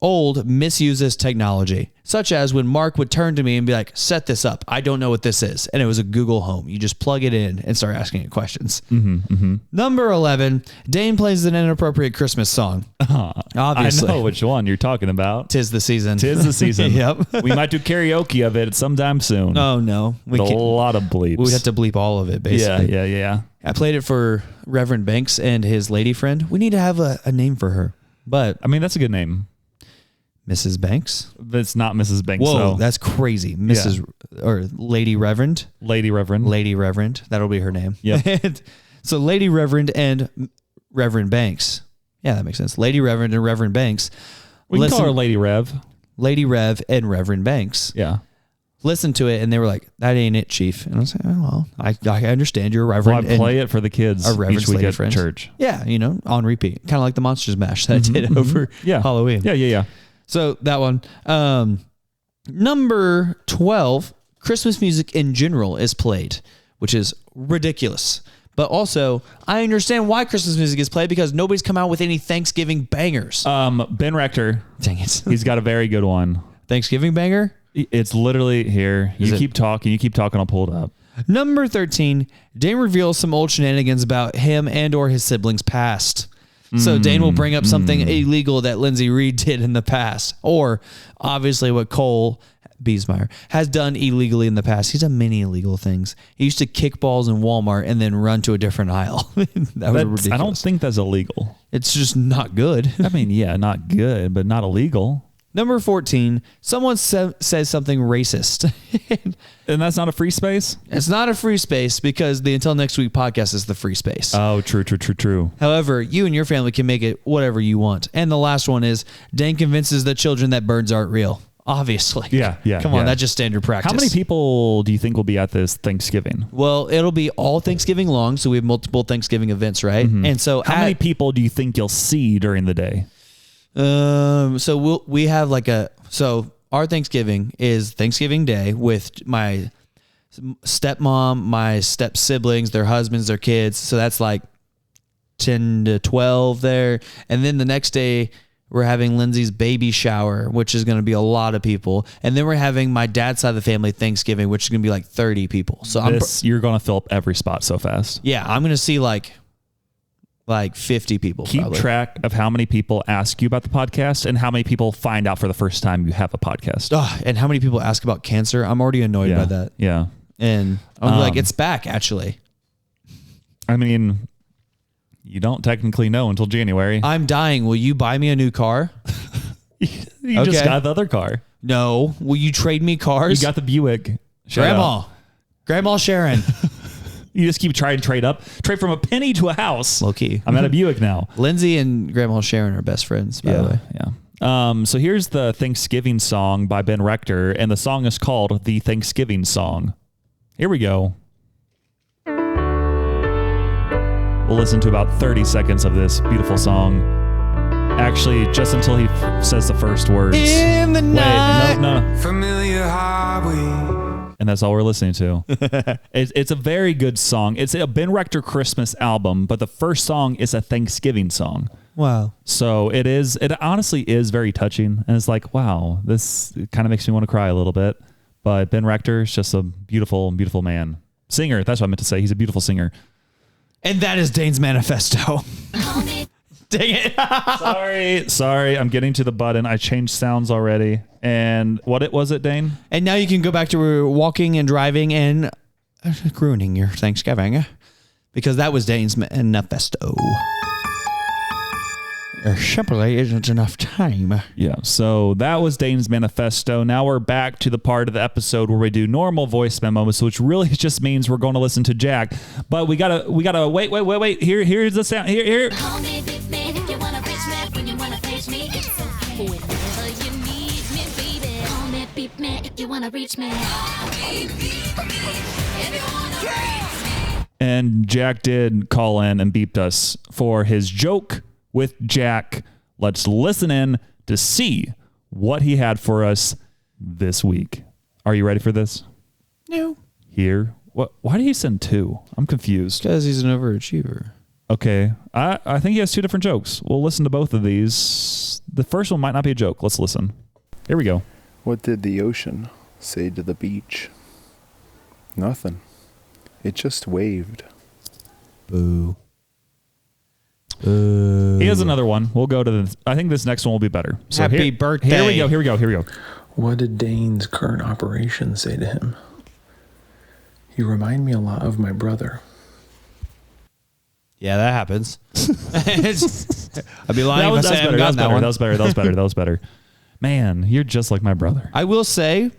old misuses technology, such as when Mark would turn to me and be like, set this up. I don't know what this is. And it was a Google Home. You just plug it in and start asking it questions. Mm-hmm, mm-hmm. Number 11, Dane plays an inappropriate Christmas song. Obviously. I know which one you're talking about. Tis the season. Yep. We might do karaoke of it sometime soon. Oh, no. A lot of bleeps. We would have to bleep all of it, basically. Yeah. I played it for Reverend Banks and his lady friend. We need to have a name for her. But I mean, that's a good name. Mrs. Banks? It's not Mrs. Banks. Whoa, that's crazy. Or Lady Reverend. Lady Reverend. That'll be her name. Yep. So Lady Reverend and Reverend Banks. Yeah, that makes sense. Lady Reverend and Reverend Banks. We can call her Lady Rev. Lady Rev and Reverend Banks. Yeah. Listened to it and they were like, that ain't it, Chief. And I was like, oh, well, I understand you're a Reverend. Well, I play it for the kids each week at church. Yeah, on repeat. Kind of like the Monsters Mash that I did over Halloween. Yeah. So that one. Number 12, Christmas music in general is played, which is ridiculous. But also, I understand why Christmas music is played, because nobody's come out with any Thanksgiving bangers. Ben Rector. Dang it. He's got a very good one. Thanksgiving banger? It's literally here. You keep talking, I'll pull it up. Number 13, Dane reveals some old shenanigans about him and or his siblings' past. So Dane will bring up something illegal that Lindsay Reed did in the past, or obviously what Cole Biesmeyer has done illegally in the past. He's done many illegal things. He used to kick balls in Walmart and then run to a different aisle. That was ridiculous. I don't think that's illegal. It's just not good. I mean, yeah, not good, but not illegal. Number 14, someone says something racist. And that's not a free space? It's not a free space because the Until Next Week podcast is the free space. Oh, true. However, you and your family can make it whatever you want. And the last one is Dane convinces the children that birds aren't real. Obviously. Yeah. Come on, that's just standard practice. How many people do you think will be at this Thanksgiving? Well, it'll be all Thanksgiving long, so we have multiple Thanksgiving events, right? Mm-hmm. And so how many people do you think you'll see during the day? So we have our Thanksgiving is Thanksgiving Day with my stepmom, my step siblings, their husbands, their kids. So that's like 10 to 12 there. And then the next day we're having Lindsay's baby shower, which is going to be a lot of people. And then we're having my dad's side of the family Thanksgiving, which is going to be like 30 people. So you're going to fill up every spot so fast. Yeah. I'm going to see like 50 people. Keep probably. track of how many people ask you about the podcast and how many people find out for the first time you have a podcast. Oh, and how many people ask about cancer? I'm already annoyed by that. Yeah. And I'm like, it's back actually. I mean, you don't technically know until January. I'm dying. Will you buy me a new car? You just got the other car. No. Will you trade me cars? You got the Buick. Grandma Sharon. You just keep trying to trade from a penny to a house. Low key. I'm at a Buick now. Lindsay and Grandma Sharon are best friends, by the way. Yeah. So here's the Thanksgiving song by Ben Rector, and the song is called The Thanksgiving Song. Here we go. We'll listen to about 30 seconds of this beautiful song. Actually, just until he says the first words. In the night. Wait, no. Familiar highway. And that's all we're listening to. It's a very good song. It's a Ben Rector Christmas album, but the first song is a Thanksgiving song. Wow. So it honestly is very touching. And it's like, wow, this kind of makes me want to cry a little bit. But Ben Rector is just a beautiful, beautiful man. Singer. That's what I meant to say. He's a beautiful singer. And that is Dane's manifesto. Dang it. Sorry. I'm getting to the button. I changed sounds already. And what was it, Dane? And now you can go back to walking and driving and ruining your Thanksgiving because that was Dane's manifesto. There simply isn't enough time. Yeah, so that was Dane's manifesto. Now we're back to the part of the episode where we do normal voice memos, which really just means we're going to listen to Jack. But we gotta wait. Here's the sound. Here. And Jack did call in and beeped us for his joke with Jack. Let's listen in to see what he had for us this week. Are you ready for this? No. Here. What? Why did he send two? I'm confused. Because he's an overachiever. Okay. I think he has two different jokes. We'll listen to both of these. The first one might not be a joke. Let's listen. Here we go. What did the ocean say to the beach? Nothing. It just waved. Boo. He has another one. We'll go to I think this next one will be better. So Happy birthday. Here we go. What did Dane's current operation say to him? You remind me a lot of my brother. Yeah, that happens. I'd be lying if I say I haven't gotten that one. That was better. Man, you're just like my brother. I will say,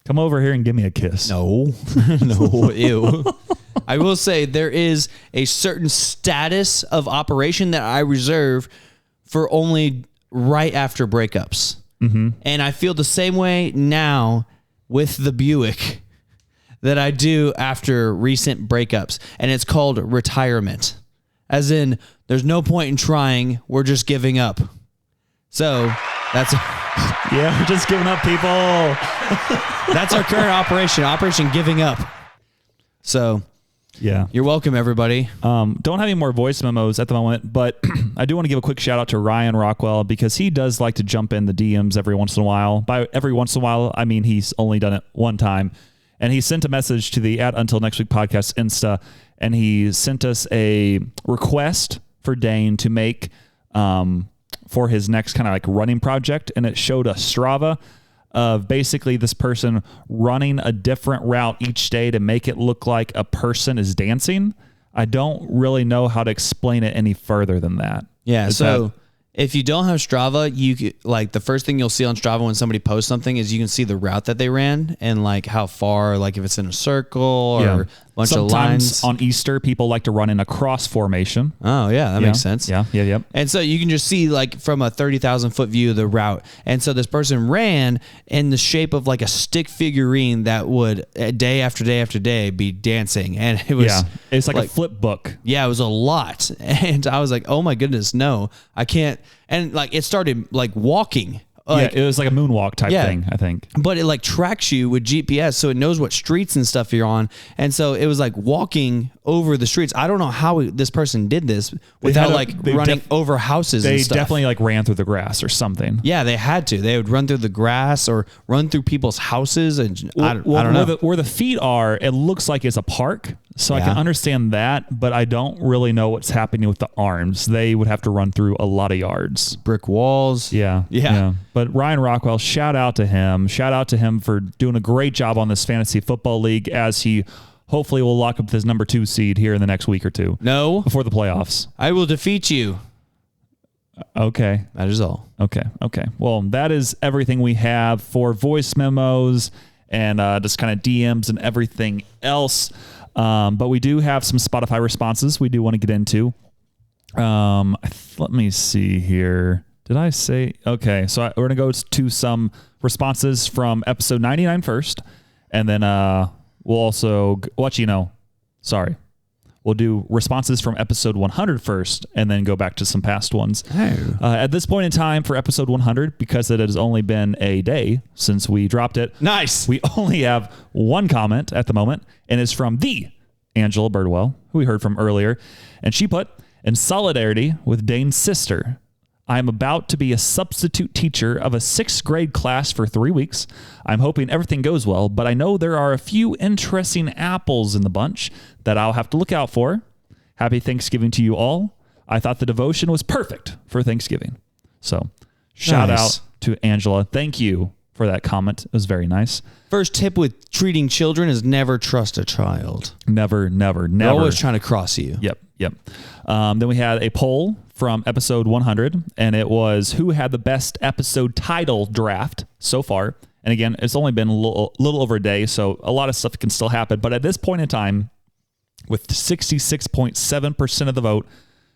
come over here and give me a kiss. No, ew. I will say there is a certain status of operation that I reserve for only right after breakups. Mm-hmm. And I feel the same way now with the Buick that I do after recent breakups. And it's called retirement. As in, there's no point in trying. We're just giving up. So that's... Yeah, we're just giving up, people. That's our current Operation Giving Up. So... Yeah. You're welcome, everybody. Don't have any more voice memos at the moment, but I do want to give a quick shout out to Ryan Rockwell because he does like to jump in the DMs every once in a while. By every once in a while, I mean he's only done it one time. And he sent a message to the Until Next Week podcast Insta, and he sent us a request for Dane to make for his next kind of like running project. And it showed a Strava of basically this person running a different route each day to make it look like a person is dancing. I don't really know how to explain it any further than that. Yeah. If you don't have Strava, like the first thing you'll see on Strava when somebody posts something is you can see the route that they ran and like how far, like if it's in a circle or a bunch of lines. Sometimes on Easter, people like to run in a cross formation. Oh yeah, that makes sense. Yeah. And so you can just see like from a 30,000 foot view the route. And so this person ran in the shape of like a stick figurine that would day after day after day be dancing, and it was it's like a flip book. Yeah, it was a lot, and I was like, oh my goodness, no, I can't. And like it started like walking. Like, it was like a moonwalk type thing, I think. But it like tracks you with GPS, so it knows what streets and stuff you're on. And so it was like walking over the streets. I don't know how this person did this without running over houses and stuff. They definitely like ran through the grass or something. Yeah, they had to. They would run through the grass or run through people's houses. And I don't know. Where the feet are, it looks like it's a park. So I can understand that, but I don't really know what's happening with the arms. They would have to run through a lot of yards. Brick walls. Yeah. But Ryan Rockwell, shout out to him. Shout out to him for doing a great job on this fantasy football league, as he hopefully will lock up his number 2 seed here in the next week or two. No. Before the playoffs. I will defeat you. Okay. That is all. Okay. Well, that is everything we have for voice memos and just kind of DMs and everything else. But we do have some Spotify responses we do want to get into. Let me see here. Did I say? Okay, so we're going to go to some responses from episode 99 first, and then we'll also we'll do responses from episode 100 first, and then go back to some past ones. Oh. At this point in time for episode 100, because it has only been a day since we dropped it. Nice. We only have one comment at the moment, and it's from the Angela Birdwell, who we heard from earlier. And she put, in solidarity with Dane's sister, I am about to be a substitute teacher of a 6th grade class for 3 weeks. I'm hoping everything goes well, but I know there are a few interesting apples in the bunch that I'll have to look out for. Happy Thanksgiving to you all. I thought the devotion was perfect for Thanksgiving. So shout out to Angela. Thank you for that comment. It was very nice. First tip with treating children is never trust a child. Never. They're always trying to cross you. Yep. Then we had a poll from episode 100, and it was who had the best episode title draft so far. And again, it's only been a little over a day, so a lot of stuff can still happen. But at this point in time, with 66.7% of the vote,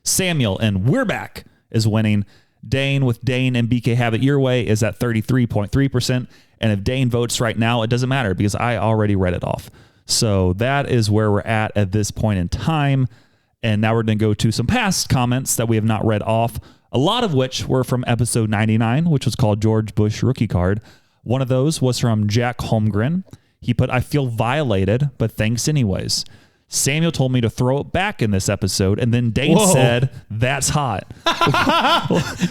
Samuel and We're Back is winning. Dane with Dane and BK Have It Your Way is at 33.3%. And if Dane votes right now, it doesn't matter because I already read it off. So that is where we're at this point in time. And now we're going to go to some past comments that we have not read off, a lot of which were from episode 99, which was called George Bush Rookie Card. One of those was from Jack Holmgren. He put, I feel violated, but thanks anyways. Samuel told me to throw it back in this episode, and then Dane said, that's hot.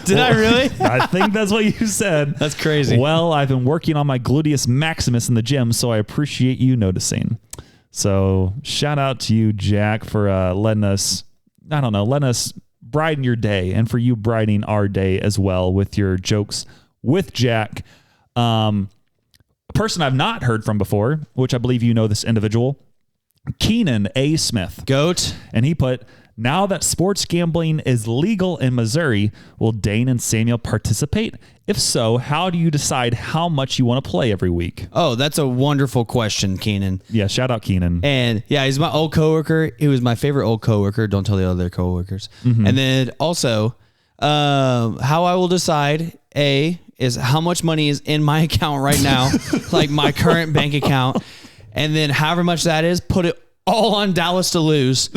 Did I really? I think that's what you said. That's crazy. Well, I've been working on my gluteus maximus in the gym, so I appreciate you noticing. So shout out to you, Jack, for letting us brighten your day, and for you brightening our day as well with your jokes with Jack. A person I've not heard from before, which I believe you know this individual, Keenan A. Smith. Goat. And he put, now that sports gambling is legal in Missouri, will Dane and Samuel participate? If so, how do you decide how much you want to play every week? Oh, that's a wonderful question, Keenan. Yeah, shout out Keenan. And yeah, he's my old coworker. He was my favorite old coworker. Don't tell the other coworkers. Mm-hmm. And then also, how I will decide, is how much money is in my account right now, like my current bank account. And then however much that is, put it all on Dallas to lose.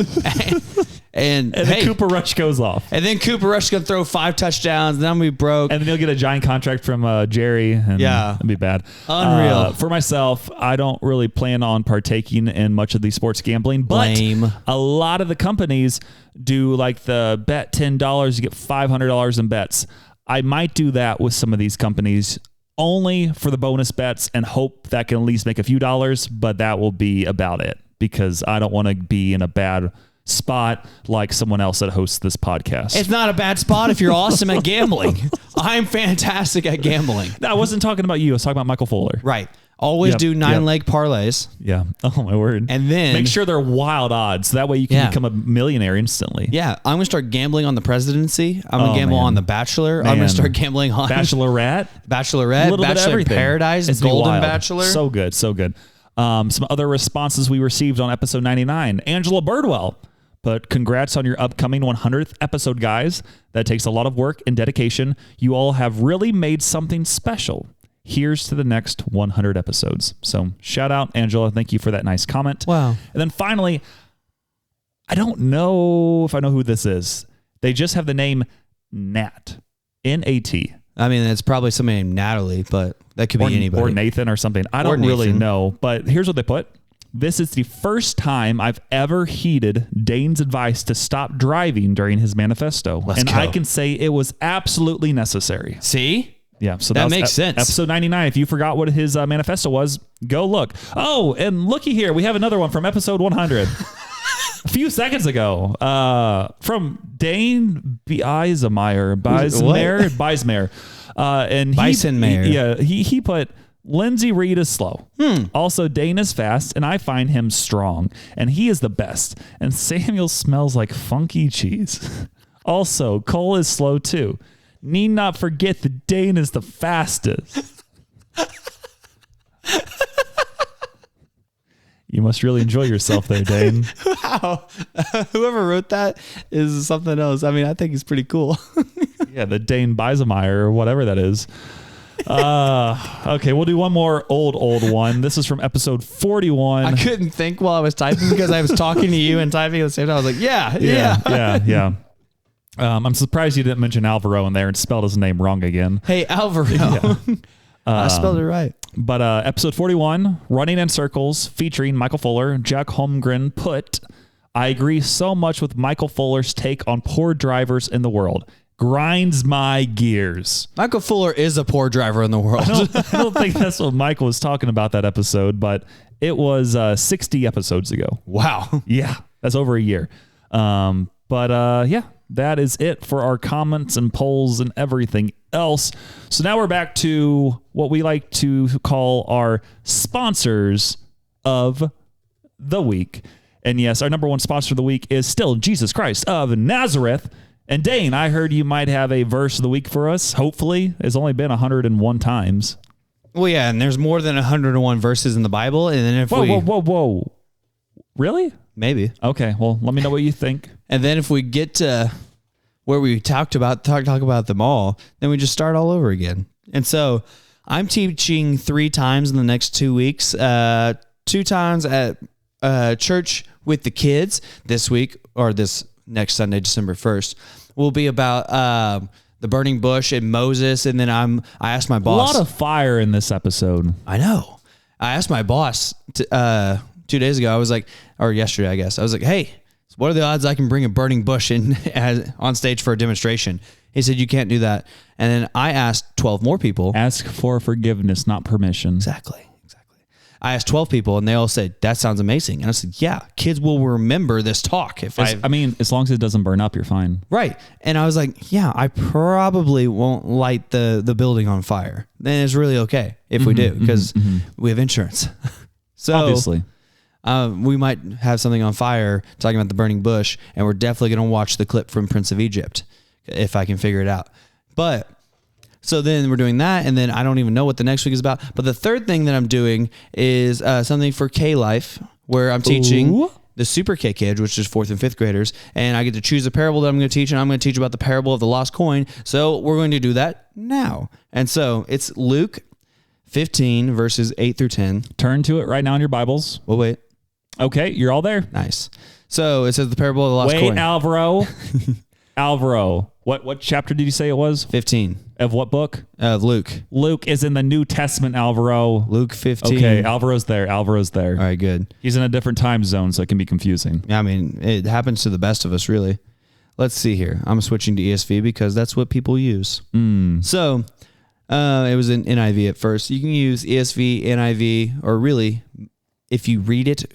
And then Cooper Rush goes off. And then Cooper Rush is going to throw 5 touchdowns. And then I'm going to be broke. And then he'll get a giant contract from Jerry. And it'll be bad. Unreal. For myself, I don't really plan on partaking in much of the sports gambling. But a lot of the companies do like the bet $10, you get $500 in bets. I might do that with some of these companies only for the bonus bets and hope that can at least make a few dollars, but that will be about it because I don't want to be in a bad spot like someone else that hosts this podcast. It's not a bad spot if you're awesome at gambling. I'm fantastic at gambling. No, I wasn't talking about you. I was talking about Michael Fuller. Right. Always do 9-leg parlays. Yeah. Oh my word. And then make sure they're wild odds. So that way you can become a millionaire instantly. Yeah. I'm going to start gambling on the presidency. I'm going to gamble on The Bachelor. I'm going to start gambling on Bachelorette, Bachelor in Paradise, it's Golden Bachelor. So good. So good. Some other responses we received on episode 99. Angela Birdwell. But congrats on your upcoming 100th episode, guys. That takes a lot of work and dedication. You all have really made something special. Here's to the next 100 episodes. So shout out, Angela. Thank you for that nice comment. Wow. And then finally, I don't know if I know who this is. They just have the name Nat. N-A-T. I mean, it's probably somebody named Natalie, but that could be anybody. Or Nathan or something. I don't really know. But here's what they put. This is the first time I've ever heeded Dane's advice to stop driving during his manifesto. I can say it was absolutely necessary. See? Yeah, so that makes sense. Episode 99. If you forgot what his manifesto was, go look. Oh, and looky here. We have another one from episode 100. A few seconds ago. From Dane Beismeyer. And he put, Lindsay Reed is slow. Also, Dane is fast, and I find him strong, and he is the best. And Samuel smells like funky cheese. Also, Cole is slow too. Need not forget that Dane is the fastest. You must really enjoy yourself there, Dane. Wow. Whoever wrote that is something else. I mean, I think he's pretty cool. Yeah, the Dane Beismeyer or whatever that is. Okay, we'll do one more old one. This is from episode 41. I couldn't think while I was typing because I was talking to you and typing at the same time. I was like, yeah. I'm surprised you didn't mention Alvaro in there and spelled his name wrong again. Hey, Alvaro. Yeah. I spelled it right. But episode 41, Running in Circles, featuring Michael Fuller, Jack Holmgren put, I agree so much with Michael Fuller's take on poor drivers in the world. Grinds my gears. Michael Fuller is a poor driver in the world. I don't think that's what Michael was talking about that episode, but it was 60 episodes ago. Wow. Yeah, that's over a year. Yeah, that is it for our comments and polls and everything else. So now we're back to what we like to call our sponsors of the week. And yes, our number one sponsor of the week is still Jesus Christ of Nazareth. And Dane, I heard you might have a verse of the week for us. Hopefully, it's only been 101 times. Well, yeah, and there's more than 101 verses in the Bible. And then if whoa. Really? Maybe. Okay, well, let me know what you think. And then if we get to where we talk about them all, then we just start all over again. And so I'm teaching 3 times in the next 2 weeks, 2 times at church with the kids this week, or this next Sunday, December 1st, will be about the burning bush and Moses. And then I asked my boss. A lot of fire in this episode. I know. I asked my boss 2 days ago. I was like, or yesterday, I guess. I was like, hey, what are the odds I can bring a burning bush in on stage for a demonstration? He said, you can't do that. And then I asked 12 more people. Ask for forgiveness, not permission. Exactly. I asked 12 people and they all said, that sounds amazing. And I said, yeah, kids will remember this talk. As long as it doesn't burn up, you're fine. Right. And I was like, yeah, I probably won't light the building on fire. Then it's really okay if we do, because we have insurance. So obviously. We might have something on fire talking about the burning bush, and we're definitely going to watch the clip from Prince of Egypt if I can figure it out. But so then we're doing that, and then I don't even know what the next week is about. But the third thing that I'm doing is something for K-Life, where I'm teaching the Super K kids, which is 4th and 5th graders, and I get to choose a parable that I'm going to teach, and I'm going to teach about the parable of the lost coin. So we're going to do that now. And so it's Luke 15, verses 8 through 10. Turn to it right now in your Bibles. We'll wait. Okay, you're all there. Nice. So it says the parable of the lost coin. Wait, Alvaro. Alvaro. What chapter did you say it was? 15. Of what book? Of Luke. Luke is in the New Testament, Alvaro. Luke 15. Okay, Alvaro's there. All right, good. He's in a different time zone, so it can be confusing. Yeah, I mean, it happens to the best of us, really. Let's see here. I'm switching to ESV because that's what people use. So it was in NIV at first. You can use ESV, NIV, or really, if you read it,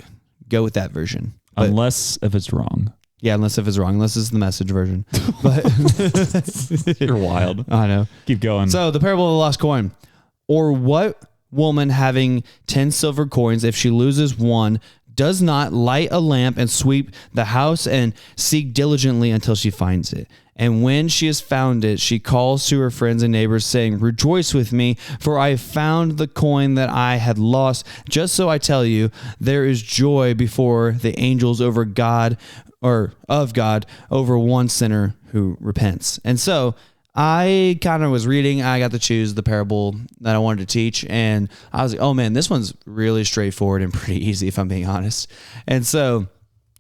go with that version. But, unless if it's wrong. Yeah, unless if it's wrong. Unless it's the Message version. But you're wild. I know. Keep going. So the parable of the lost coin. Or what woman having 10 silver coins, if she loses one, does not light a lamp and sweep the house and seek diligently until she finds it? And when she has found it, she calls to her friends and neighbors, saying, rejoice with me, for I have found the coin that I had lost. Just so I tell you, there is joy before the angels over God, or of God, over one sinner who repents. And so I kind of was reading, I got to choose the parable that I wanted to teach, and I was like, oh man, this one's really straightforward and pretty easy, if I'm being honest. And so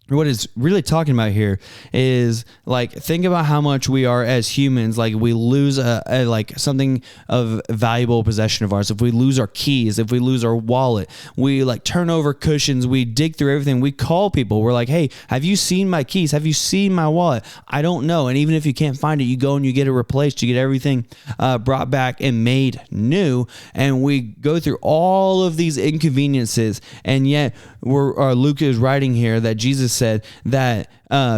what it's really talking about here is like, think about how much we are as humans. Like we lose a like something of valuable possession of ours. If we lose our keys, if we lose our wallet, we like turn over cushions, we dig through everything. We call people. We're like, hey, have you seen my keys? Have you seen my wallet? I don't know. And even if you can't find it, you go and you get it replaced. You get everything brought back and made new. And we go through all of these inconveniences. And yet Luke is writing here that Jesus said that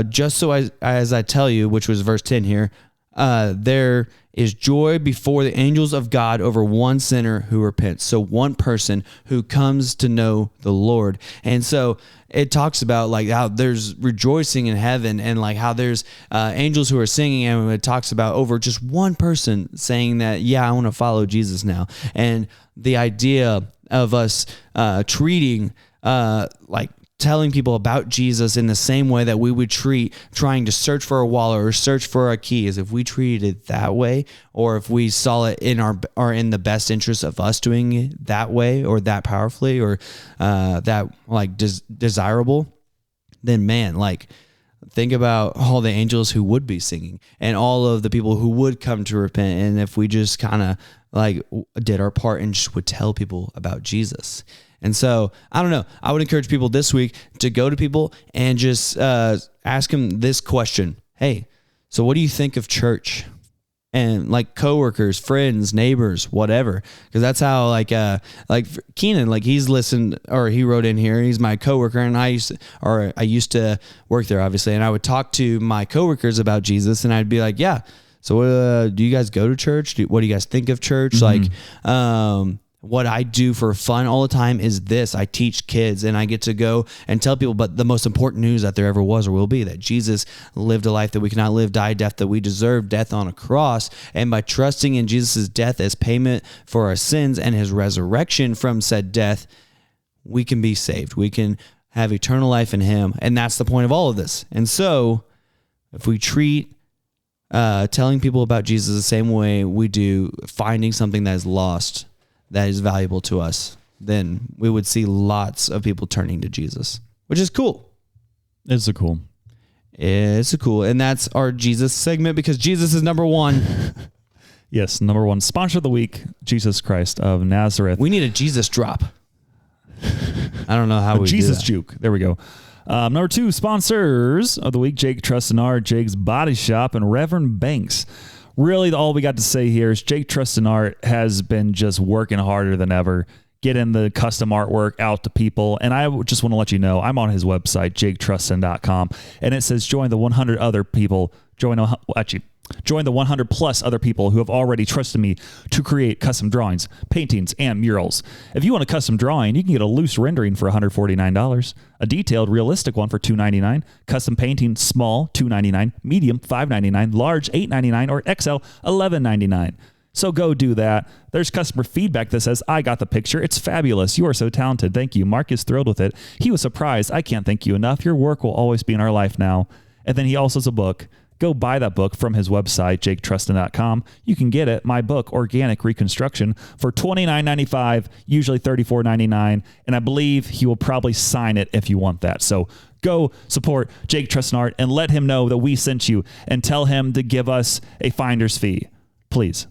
just so as I tell you, which was verse 10 here, there is joy before the angels of God over one sinner who repents. So one person who comes to know the Lord. And so it talks about like how there's rejoicing in heaven and like how there's angels who are singing, and it talks about over just one person saying that, yeah, I want to follow Jesus now. And the idea of us treating like telling people about Jesus in the same way that we would treat trying to search for a wallet or search for a key, is if we treated it that way, or if we saw it in in the best interest of us doing it that way, or that powerfully, or that like desirable, then man, like think about all the angels who would be singing and all of the people who would come to repent. And if we just kind of like did our part and just would tell people about Jesus. And so, I don't know, I would encourage people this week to go to people and just ask them this question. Hey, so what do you think of church? And like coworkers, friends, neighbors, whatever. Because that's how like Keenan, like he's listened, or he wrote in here, he's my coworker, and I used to work there, obviously. And I would talk to my coworkers about Jesus, and I'd be like, yeah, so do you guys go to church? What do you guys think of church? Mm-hmm. Like, what I do for fun all the time is this. I teach kids, and I get to go and tell people, but the most important news that there ever was or will be, that Jesus lived a life that we cannot live, died death that we deserve, death on a cross. And by trusting in Jesus' death as payment for our sins and his resurrection from said death, we can be saved. We can have eternal life in him. And that's the point of all of this. And so if we treat telling people about Jesus the same way we do finding something that is lost, that is valuable to us, then we would see lots of people turning to Jesus, which is cool. It's a cool. And that's our Jesus segment, because Jesus is number one. Yes, number one. Sponsor of the week, Jesus Christ of Nazareth. We need a Jesus drop. I don't know how we Jesus do that. Juke. There we go. Number two, sponsors of the week, Jake Trust&Art, Jake's Body Shop, and Reverend Banks. Really, all we got to say here is Jake Trust&Art has been just working harder than ever, getting the custom artwork out to people. And I just want to let you know, I'm on his website, jaketrustin.com, and it says join the 100 other people. Join the 100 plus other people who have already trusted me to create custom drawings, paintings, and murals. If you want a custom drawing, you can get a loose rendering for $149, a detailed realistic one for $299, custom painting small $299, medium $599, large $899, or XL $1199. So go do that. There's customer feedback that says, I got the picture. It's fabulous. You are so talented. Thank you. Mark is thrilled with it. He was surprised. I can't thank you enough. Your work will always be in our life now. And then he also has a book. Go buy that book from his website, jaketrustin.com. You can get it, my book, Organic Reconstruction, for $29.95, usually $34.99. And I believe he will probably sign it if you want that. So go support Jake Trust&Art and let him know that we sent you, and tell him to give us a finder's fee, please.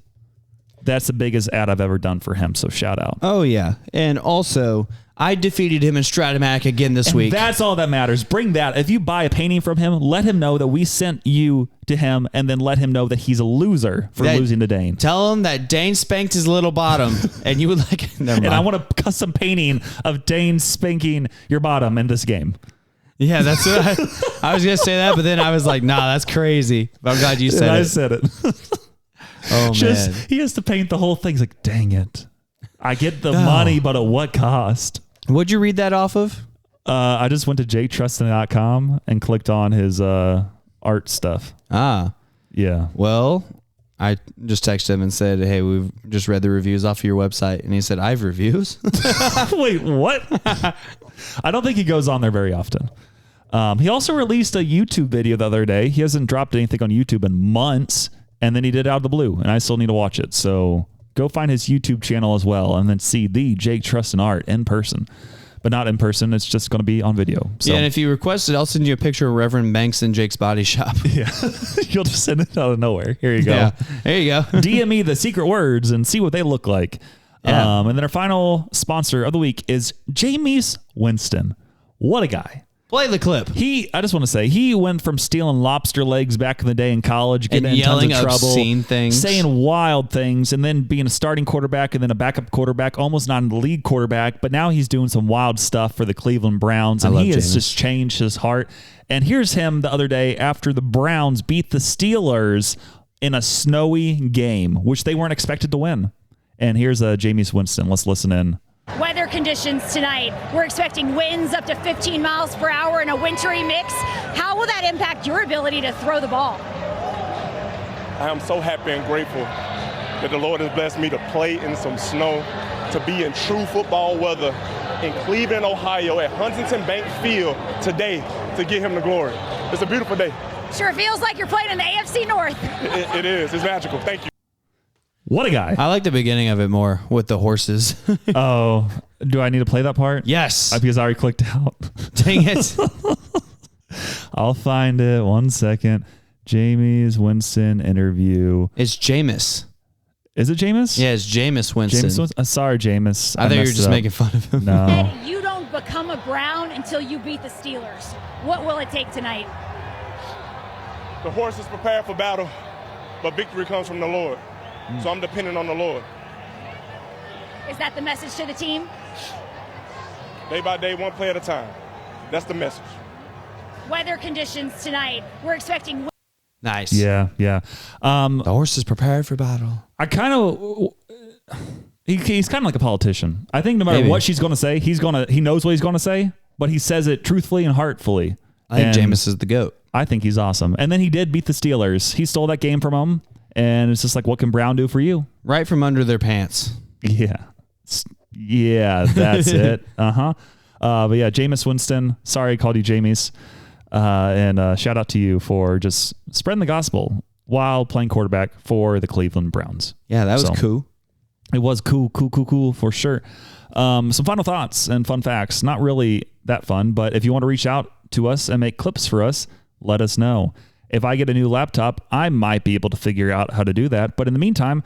That's the biggest ad I've ever done for him, so shout out. Oh, yeah. And also, I defeated him in Stratomatic again this week. That's all that matters. Bring that. If you buy a painting from him, let him know that we sent you to him, and then let him know that he's a loser for losing to Dane. Tell him that Dane spanked his little bottom, and you would like it. Never mind. And I want a custom painting of Dane spanking your bottom in this game. Yeah, that's what I was going to say that, but then I was like, nah, that's crazy. But I'm glad you said it. I said it. Oh, man. He has to paint the whole thing. He's like, dang it. I get the money, but at what cost? What'd you read that off of? I just went to jtrustin.com and clicked on his art stuff. Yeah. Well, I just texted him and said, hey, we've just read the reviews off of your website. And he said, I have reviews? Wait, what? I don't think he goes on there very often. He also released a YouTube video the other day. He hasn't dropped anything on YouTube in months. And then he did Out of the Blue. And I still need to watch it. So go find his YouTube channel as well. And then see the Jake Trustin art in person. But not in person. It's just going to be on video. So. Yeah, and if you request it, I'll send you a picture of Reverend Banks in Jake's body shop. Yeah. You'll just send it out of nowhere. Here you go. Yeah, there you go. DM me the secret words and see what they look like. Yeah. And then our final sponsor of the week is Jameis Winston. What a guy. Play the clip. I just want to say, he went from stealing lobster legs back in the day in college, getting in tons of trouble, obscene things, saying wild things, and then being a starting quarterback and then a backup quarterback, almost not a lead quarterback. But now he's doing some wild stuff for the Cleveland Browns, and he has just changed his heart. And here's him the other day after the Browns beat the Steelers in a snowy game, which they weren't expected to win. And here's Jameis Winston. Let's listen in. Weather conditions tonight. We're expecting winds up to 15 miles per hour in a wintry mix. How will that impact your ability to throw the ball? I am so happy and grateful that the Lord has blessed me to play in some snow, to be in true football weather in Cleveland, Ohio at Huntington Bank Field today to give him the glory. It's a beautiful day. Sure feels like you're playing in the AFC North. It is. It's magical. Thank you. What a guy. I like the beginning of it more with the horses. Oh, do I need to play that part? Yes. Because I already clicked out. Dang it. I'll find it. 1 second. Jameis Winston interview. It's Jameis. Is it Jameis? Yeah, it's Jameis Winston. Jameis Winston? Sorry, Jameis. I thought you were just making fun of him. No. You don't become a Brown until you beat the Steelers. What will it take tonight? The horse is prepared for battle, but victory comes from the Lord. So I'm dependent on the Lord. Is that the message to the team? Day by day, one play at a time. That's the message. Weather conditions tonight. We're expecting... Nice. Yeah. The horse is prepared for battle. I kind of... He's kind of like a politician. I think no matter what she's going to say, he knows what he's going to say, but he says it truthfully and heartfully. I think Jameis is the GOAT. I think he's awesome. And then he did beat the Steelers. He stole that game from them. And it's just like, what can Brown do for you? Right from under their pants. Yeah. Yeah, that's it. But yeah, Jameis Winston. Sorry I called you Jameis. And shout out to you for just spreading the gospel while playing quarterback for the Cleveland Browns. Yeah, that was cool. It was cool for sure. Some final thoughts and fun facts. Not really that fun, but if you want to reach out to us and make clips for us, let us know. If I get a new laptop, I might be able to figure out how to do that. But in the meantime,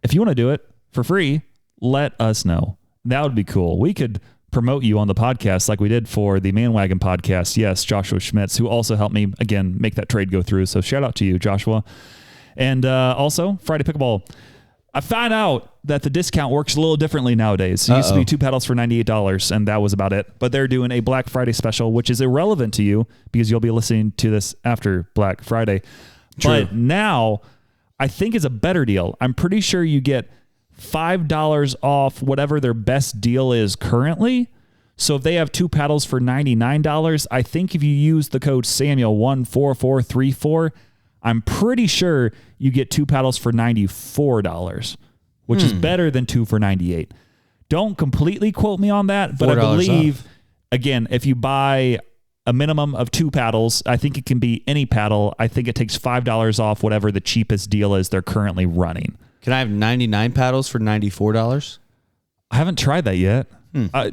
if you want to do it for free, let us know. That would be cool. We could promote you on the podcast like we did for the Man Wagon podcast. Yes, Joshua Schmitz, who also helped me, again, make that trade go through. So shout out to you, Joshua. And also, Friday Pickleball. I found out that the discount works a little differently nowadays. It used to be 2 paddles for $98, and that was about it. But they're doing a Black Friday special, which is irrelevant to you because you'll be listening to this after Black Friday. True. But now, I think is a better deal. I'm pretty sure you get $5 off whatever their best deal is currently. So if they have 2 paddles for $99, I think if you use the code Samuel14434, I'm pretty sure you get 2 paddles for $94, which is better than 2 for $98. Don't completely quote me on that, but I believe, again, if you buy a minimum of 2 paddles, I think it can be any paddle. I think it takes $5 off whatever the cheapest deal is they're currently running. Can I have 99 paddles for $94? I haven't tried that yet.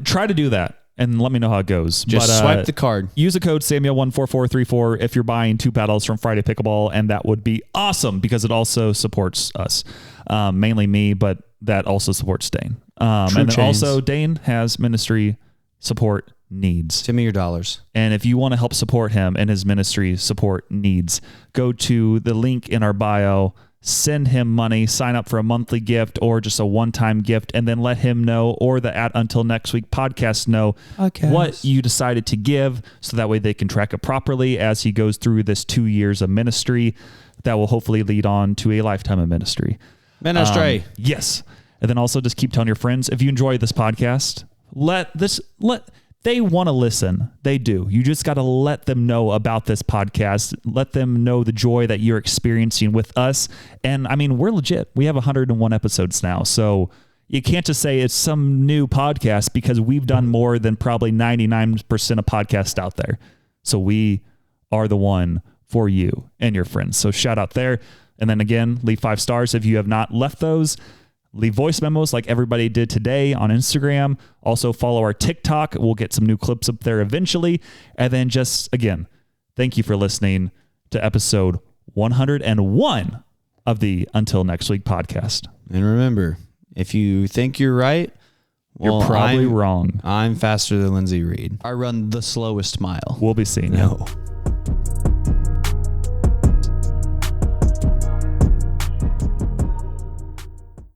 Try to do that. And let me know how it goes. Just swipe the card. Use the code Samuel14434 if you're buying 2 paddles from Friday Pickleball, and that would be awesome because it also supports us. Mainly me, but that also supports Dane. And then also Dane has ministry support needs. Send me your dollars. And if you want to help support him and his ministry support needs, go to the link in our bio, send him money, sign up for a monthly gift or just a one-time gift, and then let him know or the At Until Next Week podcast know what you decided to give so that way they can track it properly as he goes through this 2 years of ministry that will hopefully lead on to a lifetime of ministry. Ministry. Yes. And then also just keep telling your friends, if you enjoy this podcast, they want to listen. They do. You just got to let them know about this podcast. Let them know the joy that you're experiencing with us. And I mean, we're legit. We have 101 episodes now. So you can't just say it's some new podcast, because we've done more than probably 99% of podcasts out there. So we are the one for you and your friends. So shout out there. And then again, leave 5 stars if you have not left those. Leave voice memos like everybody did today on Instagram. Also follow our TikTok. We'll get some new clips up there eventually. And then just, again, thank you for listening to episode 101 of the Until Next Week podcast. And remember, if you think you're right, well, you're probably wrong. I'm faster than Lindsay Reed. I run the slowest mile. We'll be seeing you.